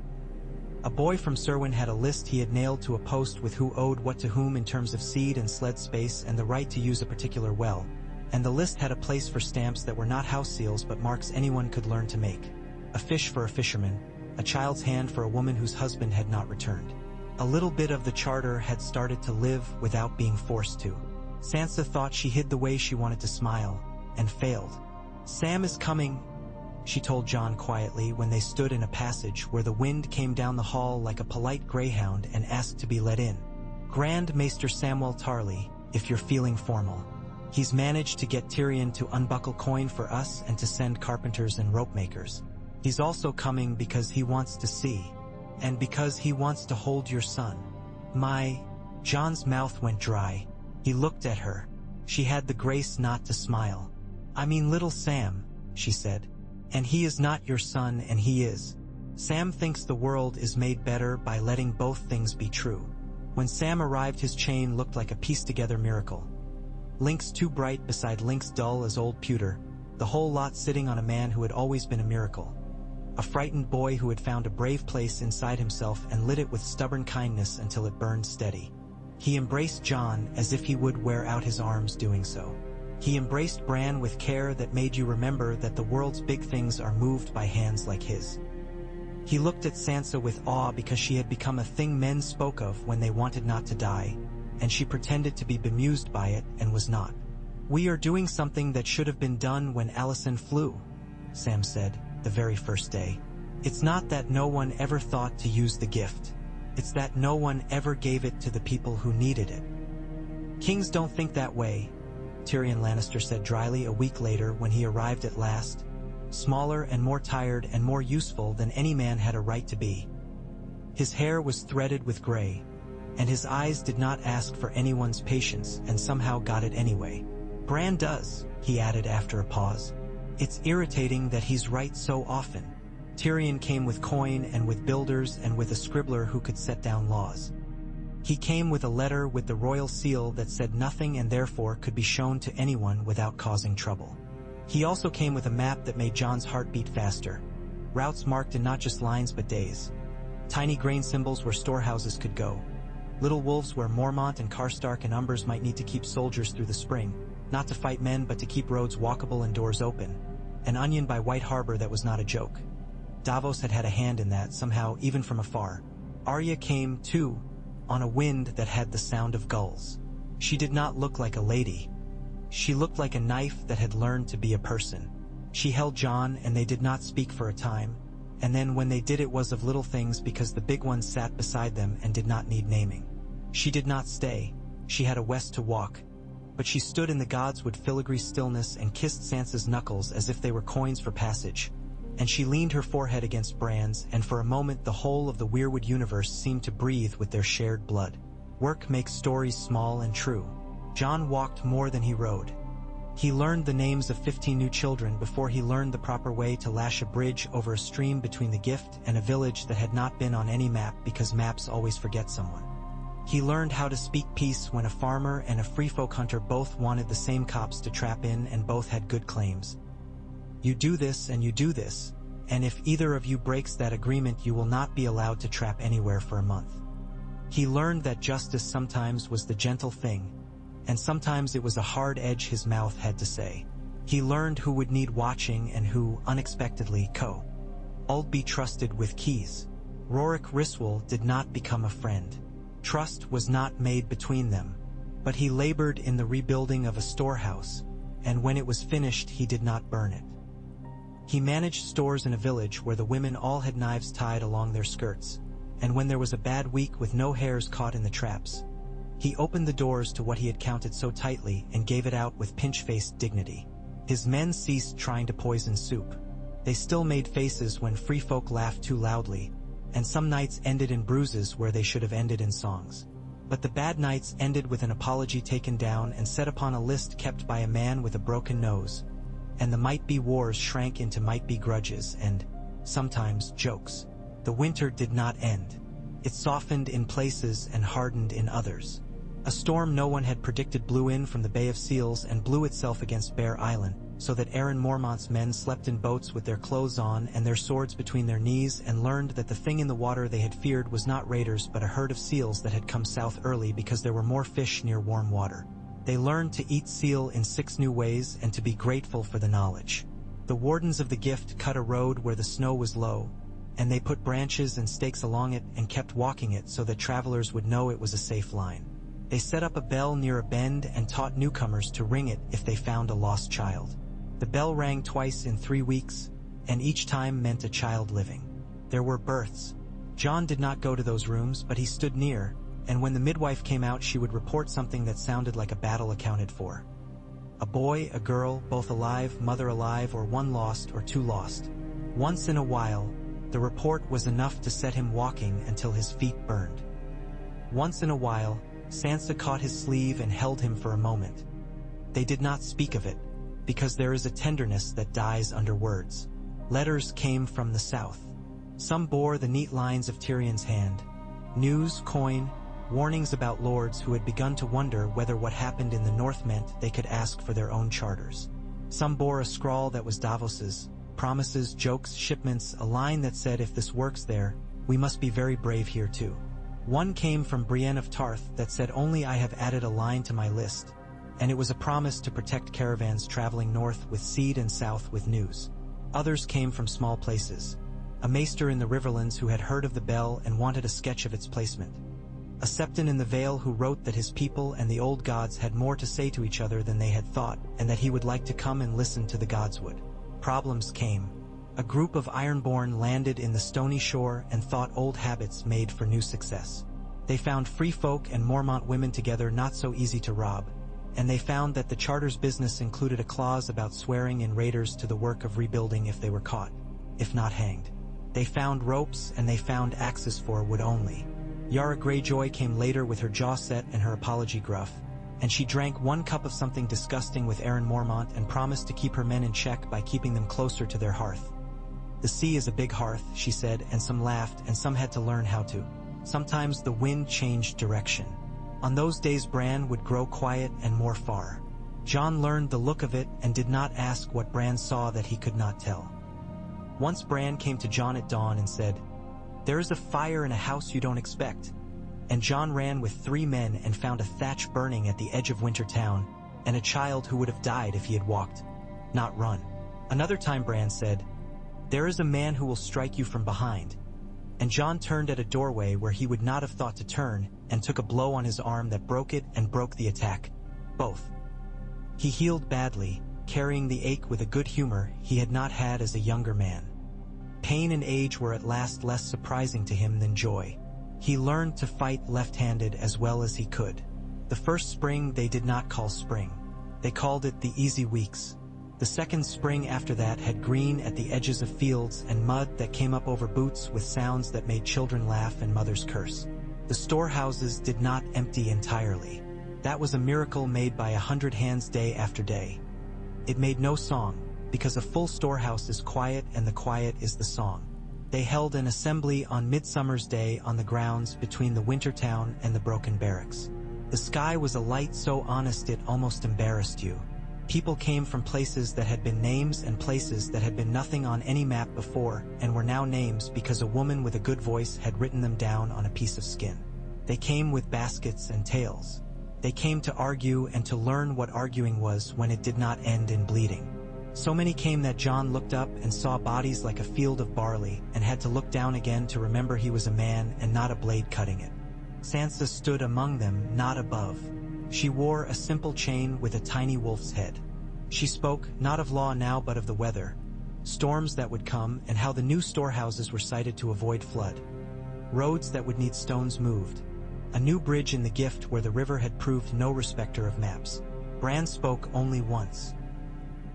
A boy from Serwyn had a list he had nailed to a post with who owed what to whom in terms of seed and sled space and the right to use a particular well, and the list had a place for stamps that were not house seals but marks anyone could learn to make. A fish for a fisherman, a child's hand for a woman whose husband had not returned. A little bit of the charter had started to live without being forced to. Sansa thought she hid the way she wanted to smile, and failed. "Sam is coming," she told John quietly when they stood in a passage where the wind came down the hall like a polite greyhound and asked to be let in. "Grand Maester Samwell Tarly, if you're feeling formal. He's managed to get Tyrion to unbuckle coin for us and to send carpenters and rope makers. He's also coming because he wants to see, and because he wants to hold your son." John's mouth went dry. He looked at her. She had the grace not to smile. "I mean little Sam," she said. "And he is not your son, and he is. Sam thinks the world is made better by letting both things be true." When Sam arrived, his chain looked like a pieced-together miracle. Links too bright beside links dull as old pewter, the whole lot sitting on a man who had always been a miracle. A frightened boy who had found a brave place inside himself and lit it with stubborn kindness until it burned steady. He embraced John as if he would wear out his arms doing so. He embraced Bran with care that made you remember that the world's big things are moved by hands like his. He looked at Sansa with awe because she had become a thing men spoke of when they wanted not to die, and she pretended to be bemused by it and was not. "We are doing something that should have been done when Alicent flew," Sam said, the very first day. "It's not that no one ever thought to use the gift. It's that no one ever gave it to the people who needed it." "Kings don't think that way," Tyrion Lannister said dryly a week later when he arrived at last, smaller and more tired and more useful than any man had a right to be. His hair was threaded with gray, and his eyes did not ask for anyone's patience and somehow got it anyway. "Bran does," he added after a pause. "It's irritating that he's right so often." Tyrion came with coin and with builders and with a scribbler who could set down laws. He came with a letter with the royal seal that said nothing and therefore could be shown to anyone without causing trouble. He also came with a map that made John's heart beat faster. Routes marked in not just lines but days. Tiny grain symbols where storehouses could go. Little wolves where Mormont and Karstark and Umbers might need to keep soldiers through the spring, not to fight men but to keep roads walkable and doors open. An onion by White Harbor that was not a joke. Davos had had a hand in that, somehow, even from afar. Arya came, too, on a wind that had the sound of gulls. She did not look like a lady. She looked like a knife that had learned to be a person. She held John and they did not speak for a time, and then when they did it was of little things because the big ones sat beside them and did not need naming. She did not stay. She had a west to walk, but she stood in the godswood filigree stillness and kissed Sansa's knuckles as if they were coins for passage. And she leaned her forehead against Bran's, and for a moment the whole of the Weirwood universe seemed to breathe with their shared blood. Work makes stories small and true. John walked more than he rode. He learned the names of 15 new children before he learned the proper way to lash a bridge over a stream between the gift and a village that had not been on any map because maps always forget someone. He learned how to speak peace when a farmer and a free-folk hunter both wanted the same copse to trap in and both had good claims. You do this and you do this, and if either of you breaks that agreement you will not be allowed to trap anywhere for a month. He learned that justice sometimes was the gentle thing, and sometimes it was a hard edge his mouth had to say. He learned who would need watching and who, unexpectedly, could be trusted with keys. Rorik Ryswell did not become a friend. Trust was not made between them, but he labored in the rebuilding of a storehouse, and when it was finished he did not burn it. He managed stores in a village where the women all had knives tied along their skirts, and when there was a bad week with no hares caught in the traps, he opened the doors to what he had counted so tightly and gave it out with pinch-faced dignity. His men ceased trying to poison soup. They still made faces when free folk laughed too loudly, and some nights ended in bruises where they should have ended in songs. But the bad nights ended with an apology taken down and set upon a list kept by a man with a broken nose, and the might-be wars shrank into might-be grudges and, sometimes, jokes. The winter did not end. It softened in places and hardened in others. A storm no one had predicted blew in from the Bay of Seals and blew itself against Bear Island, so that Aaron Mormont's men slept in boats with their clothes on and their swords between their knees and learned that the thing in the water they had feared was not raiders but a herd of seals that had come south early because there were more fish near warm water. They learned to eat seal in 6 new ways and to be grateful for the knowledge. The wardens of the gift cut a road where the snow was low, and they put branches and stakes along it and kept walking it so that travelers would know it was a safe line. They set up a bell near a bend and taught newcomers to ring it if they found a lost child. The bell rang twice in 3 weeks, and each time meant a child living. There were births. John did not go to those rooms, but he stood near, and when the midwife came out she would report something that sounded like a battle accounted for. A boy, a girl, both alive, mother alive, or one lost or two lost. Once in a while, the report was enough to set him walking until his feet burned. Once in a while, Sansa caught his sleeve and held him for a moment. They did not speak of it, because there is a tenderness that dies under words. Letters came from the south. Some bore the neat lines of Tyrion's hand. News, coin, warnings about lords who had begun to wonder whether what happened in the north meant they could ask for their own charters. Some bore a scrawl that was Davos's, promises, jokes, shipments, a line that said, if this works there, we must be very brave here too. One came from Brienne of Tarth that said, only I have added a line to my list, and it was a promise to protect caravans traveling north with seed and south with news. Others came from small places. A maester in the Riverlands who had heard of the bell and wanted a sketch of its placement. A septon in the Vale who wrote that his people and the old gods had more to say to each other than they had thought, and that he would like to come and listen to the gods would. Problems came. A group of Ironborn landed in the stony shore and thought old habits made for new success. They found free folk and Mormont women together not so easy to rob, and they found that the charter's business included a clause about swearing in raiders to the work of rebuilding if they were caught, if not hanged. They found ropes and they found axes for wood only. Yara Greyjoy came later with her jaw set and her apology gruff, and she drank 1 cup of something disgusting with Aaron Mormont and promised to keep her men in check by keeping them closer to their hearth. The sea is a big hearth, she said, and some laughed and some had to learn how to. Sometimes the wind changed direction. On those days Bran would grow quiet and more far. Jon learned the look of it and did not ask what Bran saw that he could not tell. Once Bran came to Jon at dawn and said, "There is a fire in a house you don't expect." And Jon ran with 3 men and found a thatch burning at the edge of Winter Town, and a child who would have died if he had walked, not run. Another time Bran said, "There is a man who will strike you from behind." And Jon turned at a doorway where he would not have thought to turn, and took a blow on his arm that broke it and broke the attack. Both. He healed badly, carrying the ache with a good humor he had not had as a younger man. Pain and age were at last less surprising to him than joy. He learned to fight left-handed as well as he could. The first spring they did not call spring. They called it the easy weeks. The second spring after that had green at the edges of fields and mud that came up over boots with sounds that made children laugh and mothers curse. The storehouses did not empty entirely. That was a miracle made by 100 hands day after day. It made no song, because a full storehouse is quiet and the quiet is the song. They held an assembly on Midsummer's Day on the grounds between the Winter Town and the broken barracks. The sky was a light so honest it almost embarrassed you. People came from places that had been names and places that had been nothing on any map before and were now names because a woman with a good voice had written them down on a piece of skin. They came with baskets and tales. They came to argue and to learn what arguing was when it did not end in bleeding. So many came that Jon looked up and saw bodies like a field of barley and had to look down again to remember he was a man and not a blade cutting it. Sansa stood among them, not above. She wore a simple chain with a tiny wolf's head. She spoke not of law now but of the weather, storms that would come and how the new storehouses were sited to avoid flood, roads that would need stones moved, a new bridge in the Gift where the river had proved no respecter of maps. Bran spoke only once.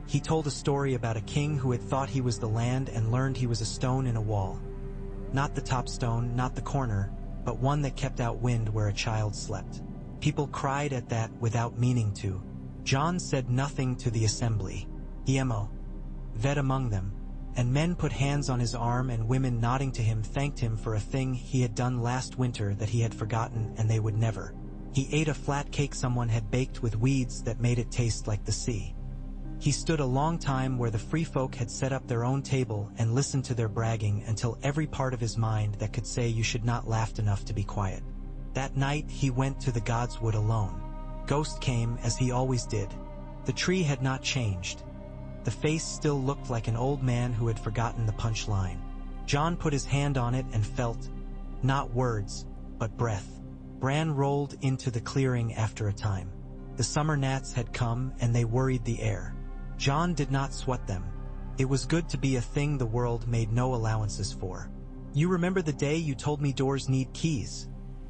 He told a story about a king who had thought he was the land and learned he was a stone in a wall. Not the top stone, not the corner, but one that kept out wind where a child slept. People cried at that without meaning to. Jon said nothing to the assembly. Emo vet among them, and men put hands on his arm and women nodding to him thanked him for a thing he had done last winter that he had forgotten and they would never. He ate a flat cake someone had baked with weeds that made it taste like the sea. He stood a long time where the free folk had set up their own table and listened to their bragging until every part of his mind that could say you should not laughed enough to be quiet. That night he went to the God's Wood alone. Ghost came as he always did. The tree had not changed. The face still looked like an old man who had forgotten the punch line. Jon put his hand on it and felt, not words, but breath. Bran rolled into the clearing after a time. The summer gnats had come and they worried the air. Jon did not sweat them. It was good to be a thing the world made no allowances for. "You remember the day you told me doors need keys?"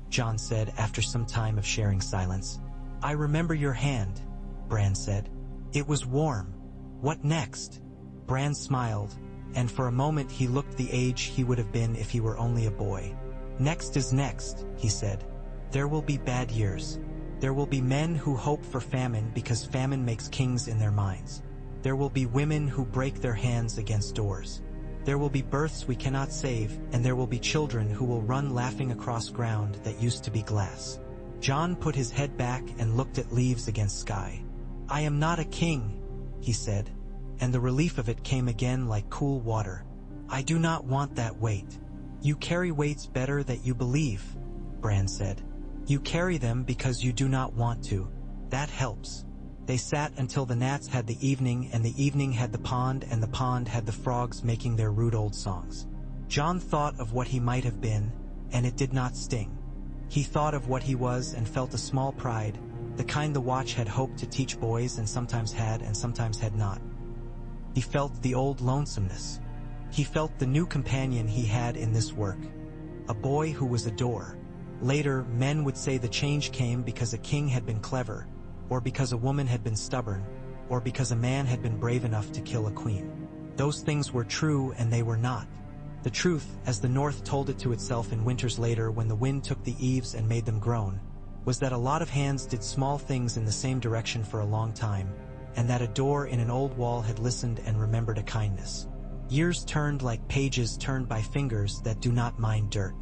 Jon said after some time of sharing silence. "I remember your hand," Bran said. "It was warm. What next?" Bran smiled, and for a moment he looked the age he would have been if he were only a boy. "Next is next," he said. "There will be bad years. There will be men who hope for famine because famine makes kings in their minds. There will be women who break their hands against doors. There will be births we cannot save, and there will be children who will run laughing across ground that used to be glass." Jon put his head back and looked at leaves against sky. "I am not a king," he said, and the relief of it came again like cool water. "I do not want that weight." "You carry weights better that you believe," Bran said. "You carry them because you do not want to. That helps." They sat until the gnats had the evening, and the evening had the pond, and the pond had the frogs making their rude old songs. Jon thought of what he might have been, and it did not sting. He thought of what he was and felt a small pride, the kind the watch had hoped to teach boys and sometimes had not. He felt the old lonesomeness. He felt the new companion he had in this work. A boy who was a door. Later, men would say the change came because a king had been clever, or because a woman had been stubborn, or because a man had been brave enough to kill a queen. Those things were true and they were not. The truth, as the North told it to itself in winters later when the wind took the eaves and made them groan, was that a lot of hands did small things in the same direction for a long time, and that a door in an old wall had listened and remembered a kindness. Years turned like pages turned by fingers that do not mind dirt.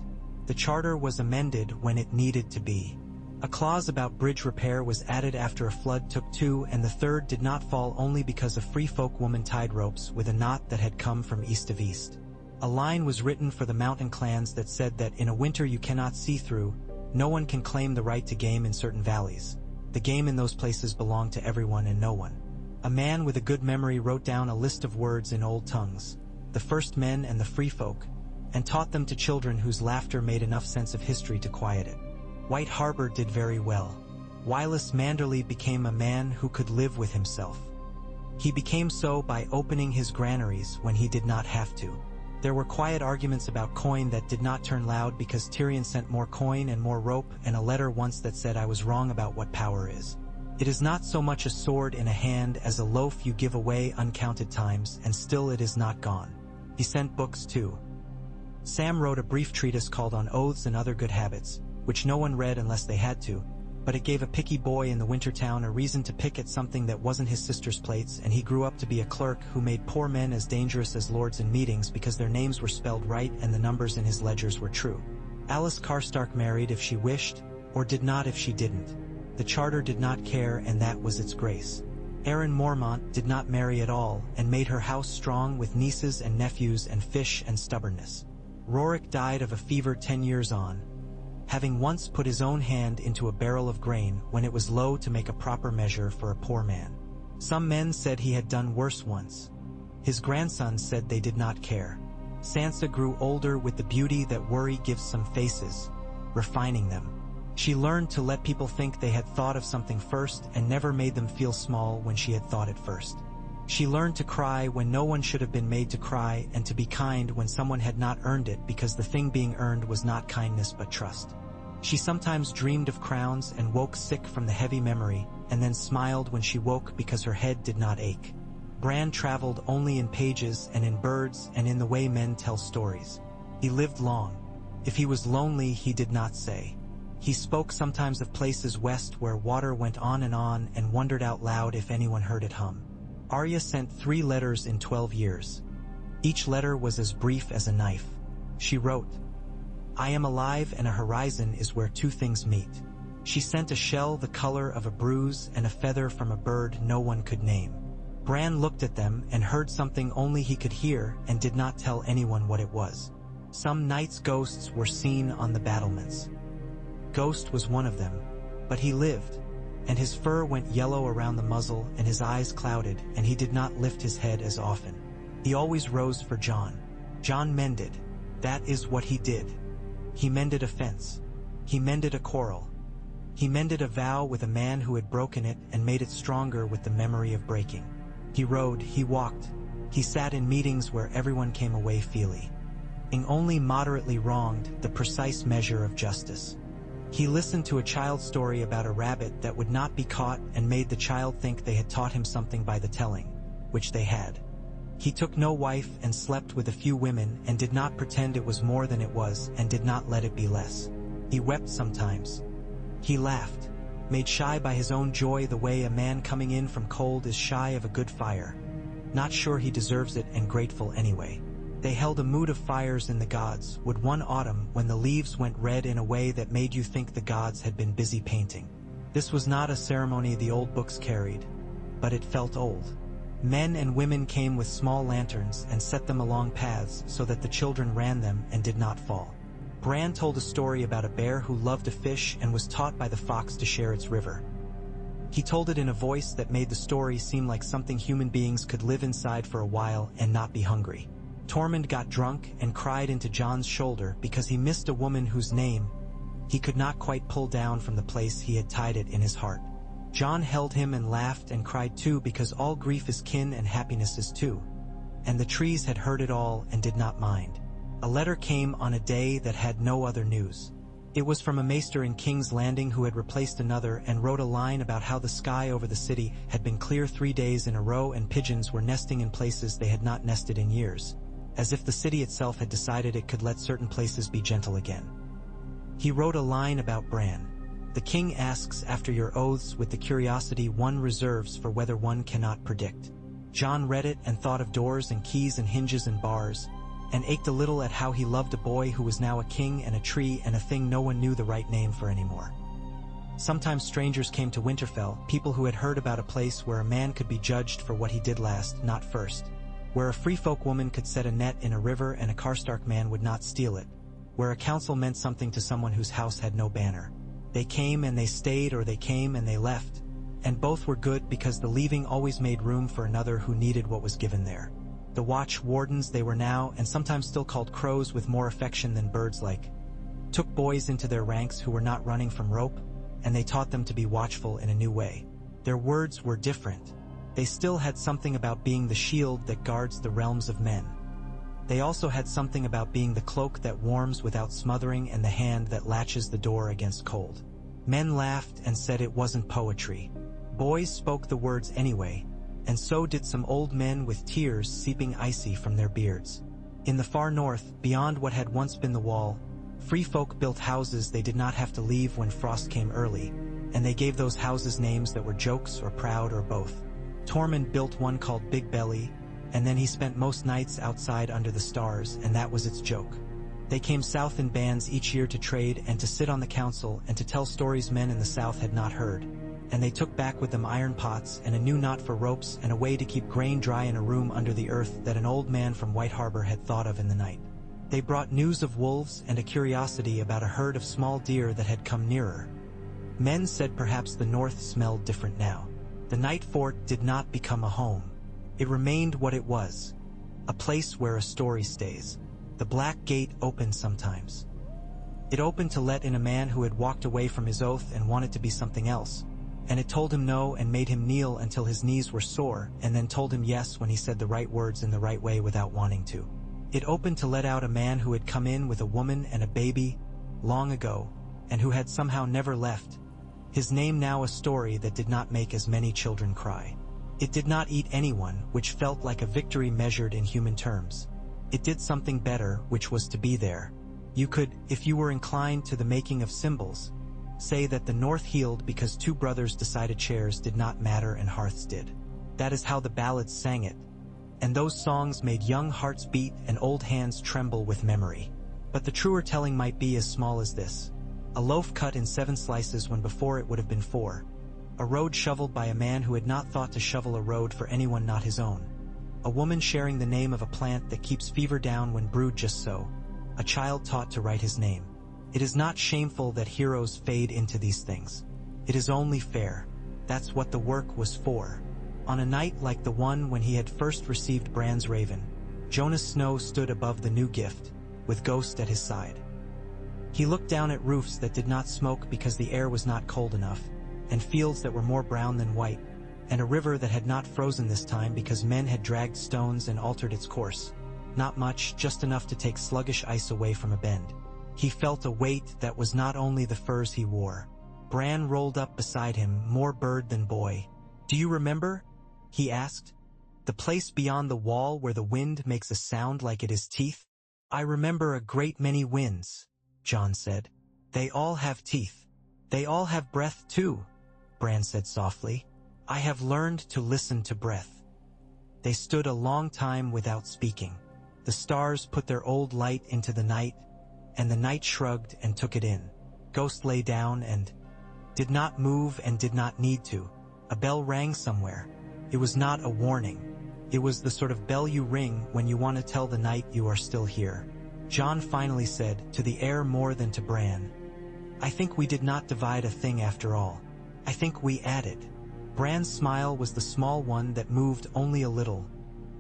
The charter was amended when it needed to be. A clause about bridge repair was added after a flood took two, and the third did not fall only because a free folk woman tied ropes with a knot that had come from east of east. A line was written for the mountain clans that said that in a winter you cannot see through, no one can claim the right to game in certain valleys. The game in those places belonged to everyone and no one. A man with a good memory wrote down a list of words in old tongues, the first men and the free folk, and taught them to children whose laughter made enough sense of history to quiet it. White Harbor did very well. Wylus Manderley became a man who could live with himself. He became so by opening his granaries when he did not have to. There were quiet arguments about coin that did not turn loud because Tyrion sent more coin and more rope, and a letter once that said I was wrong about what power is. It is not so much a sword in a hand as a loaf you give away uncounted times, and still it is not gone. He sent books too. Sam wrote a brief treatise called On Oaths and Other Good Habits, which no one read unless they had to, but it gave a picky boy in the winter town a reason to pick at something that wasn't his sister's plates, and he grew up to be a clerk who made poor men as dangerous as lords in meetings because their names were spelled right and the numbers in his ledgers were true. Alice Karstark married if she wished, or did not if she didn't. The charter did not care, and that was its grace. Erin Mormont did not marry at all, and made her house strong with nieces and nephews and fish and stubbornness. Rorik died of a fever 10 years on, having once put his own hand into a barrel of grain when it was low to make a proper measure for a poor man. Some men said he had done worse once. His grandsons said they did not care. Sansa grew older with the beauty that worry gives some faces, refining them. She learned to let people think they had thought of something first and never made them feel small when she had thought it first. She learned to cry when no one should have been made to cry, and to be kind when someone had not earned it because the thing being earned was not kindness but trust. She sometimes dreamed of crowns and woke sick from the heavy memory, and then smiled when she woke because her head did not ache. Bran traveled only in pages and in birds and in the way men tell stories. He lived long. If he was lonely, he did not say. He spoke sometimes of places west where water went on and wondered out loud if anyone heard it hum. Arya sent 3 letters in 12 years. Each letter was as brief as a knife. She wrote, "I am alive and a horizon is where 2 things meet." She sent a shell the color of a bruise and a feather from a bird no one could name. Bran looked at them and heard something only he could hear and did not tell anyone what it was. Some nights ghosts were seen on the battlements. Ghost was one of them, but he lived, and his fur went yellow around the muzzle and his eyes clouded, and he did not lift his head as often. He always rose for Jon. Jon mended. That is what he did. He mended a fence. He mended a quarrel. He mended a vow with a man who had broken it and made it stronger with the memory of breaking. He rode, he walked, He sat in meetings where everyone came away feeling only moderately wronged, the precise measure of justice. He listened to a child's story about a rabbit that would not be caught and made the child think they had taught him something by the telling, which they had. He took no wife and slept with a few women and did not pretend it was more than it was and did not let it be less. He wept sometimes. He laughed, made shy by his own joy the way a man coming in from cold is shy of a good fire. Not sure he deserves it and grateful anyway. They held a mood of fires in the gods, would one autumn when the leaves went red in a way that made you think the gods had been busy painting. This was not a ceremony the old books carried, but it felt old. Men and women came with small lanterns and set them along paths so that the children ran them and did not fall. Bran told a story about a bear who loved to fish and was taught by the fox to share its river. He told it in a voice that made the story seem like something human beings could live inside for a while and not be hungry. Tormund got drunk and cried into Jon's shoulder because he missed a woman whose name he could not quite pull down from the place he had tied it in his heart. Jon held him and laughed and cried too because all grief is kin and happiness is too. And the trees had heard it all and did not mind. A letter came on a day that had no other news. It was from a maester in King's Landing who had replaced another and wrote a line about how the sky over the city had been clear 3 days in a row and pigeons were nesting in places they had not nested in years, as if the city itself had decided it could let certain places be gentle again. He wrote a line about Bran. The king asks after your oaths with the curiosity one reserves for whether one cannot predict. Jon read it and thought of doors and keys and hinges and bars, and ached a little at how he loved a boy who was now a king and a tree and a thing no one knew the right name for anymore. Sometimes strangers came to Winterfell, people who had heard about a place where a man could be judged for what he did last, not first, where a free folk woman could set a net in a river and a Karstark man would not steal it, where a council meant something to someone whose house had no banner. They came and they stayed, or they came and they left, and both were good because the leaving always made room for another who needed what was given there. The watch wardens they were now, and sometimes still called crows with more affection than birds like, took boys into their ranks who were not running from rope, and they taught them to be watchful in a new way. Their words were different. They still had something about being the shield that guards the realms of men. They also had something about being the cloak that warms without smothering and the hand that latches the door against cold. Men laughed and said it wasn't poetry. Boys spoke the words anyway, and so did some old men with tears seeping icy from their beards. In the far north, beyond what had once been the wall, free folk built houses they did not have to leave when frost came early, and they gave those houses names that were jokes or proud or both. Tormund built one called Big Belly, and then he spent most nights outside under the stars, and that was its joke. They came south in bands each year to trade and to sit on the council and to tell stories men in the south had not heard, and they took back with them iron pots and a new knot for ropes and a way to keep grain dry in a room under the earth that an old man from White Harbor had thought of in the night. They brought news of wolves and a curiosity about a herd of small deer that had come nearer. Men said perhaps the north smelled different now. The night fort did not become a home. It remained what it was, a place where a story stays. The black gate opened sometimes. It opened to let in a man who had walked away from his oath and wanted to be something else, and it told him no and made him kneel until his knees were sore, and then told him yes when he said the right words in the right way without wanting to. It opened to let out a man who had come in with a woman and a baby long ago, and who had somehow never left. His name now a story that did not make as many children cry. It did not eat anyone, which felt like a victory measured in human terms. It did something better, which was to be there. You could, if you were inclined to the making of symbols, say that the north healed because two brothers decided chairs did not matter and hearths did. That is how the ballads sang it. And those songs made young hearts beat and old hands tremble with memory. But the truer telling might be as small as this. A loaf cut in 7 slices when before it would have been 4. A road shoveled by a man who had not thought to shovel a road for anyone not his own. A woman sharing the name of a plant that keeps fever down when brewed just so. A child taught to write his name. It is not shameful that heroes fade into these things. It is only fair. That's what the work was for. On a night like the one when he had first received Bran's raven, Jonas Snow stood above the new gift, with Ghost at his side. He looked down at roofs that did not smoke because the air was not cold enough, and fields that were more brown than white, and a river that had not frozen this time because men had dragged stones and altered its course. Not much, just enough to take sluggish ice away from a bend. He felt a weight that was not only the furs he wore. Bran rolled up beside him, more bird than boy. "Do you remember?" he asked. "The place beyond the wall where the wind makes a sound like it is teeth?" "I remember a great many winds," Jon said. "They all have teeth. They all have breath too," Bran said softly. "I have learned to listen to breath." They stood a long time without speaking. The stars put their old light into the night, and the night shrugged and took it in. Ghost lay down and did not move and did not need to. A bell rang somewhere. It was not a warning. It was the sort of bell you ring when you want to tell the night you are still here. Jon finally said, to the air more than to Bran, "I think we did not divide a thing after all. I think we added." Bran's smile was the small one that moved only a little,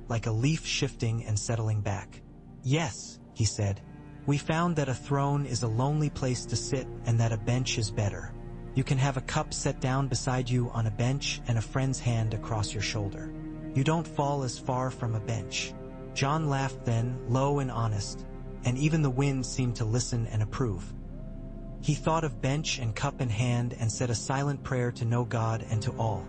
like a leaf shifting and settling back. "Yes," he said. "We found that a throne is a lonely place to sit and that a bench is better. You can have a cup set down beside you on a bench and a friend's hand across your shoulder. You don't fall as far from a bench." Jon laughed then, low and honest, and even the wind seemed to listen and approve. He thought of bench and cup in hand and said a silent prayer to no God and to all.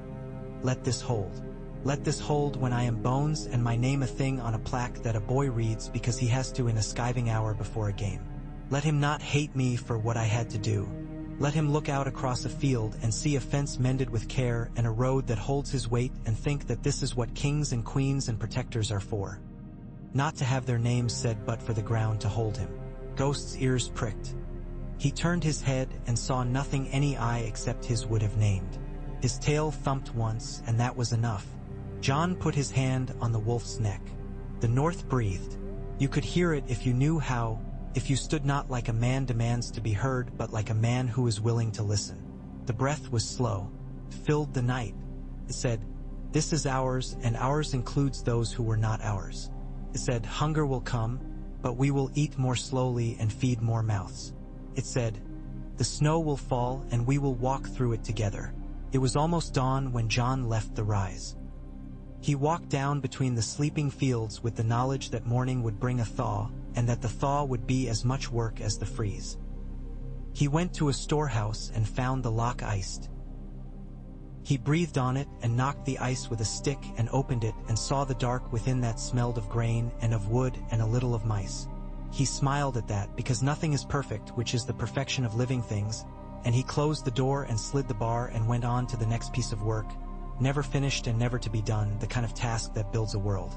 "Let this hold. Let this hold when I am bones and my name a thing on a plaque that a boy reads because he has to in a skiving hour before a game. Let him not hate me for what I had to do. Let him look out across a field and see a fence mended with care and a road that holds his weight and think that this is what kings and queens and protectors are for. Not to have their names said but for the ground to hold him." Ghost's ears pricked. He turned his head and saw nothing any eye except his would have named. His tail thumped once, and that was enough. Jon put his hand on the wolf's neck. The north breathed. You could hear it if you knew how, if you stood not like a man demands to be heard but like a man who is willing to listen. The breath was slow, filled the night. It said, "This is ours, and ours includes those who were not ours." It said, "Hunger will come, but we will eat more slowly and feed more mouths." It said, "The snow will fall and we will walk through it together." It was almost dawn when Jon left the rise. He walked down between the sleeping fields with the knowledge that morning would bring a thaw, and that the thaw would be as much work as the freeze. He went to a storehouse and found the lock iced. He breathed on it and knocked the ice with a stick and opened it and saw the dark within that smelled of grain and of wood and a little of mice. He smiled at that because nothing is perfect, which is the perfection of living things, and he closed the door and slid the bar and went on to the next piece of work, never finished and never to be done, the kind of task that builds a world.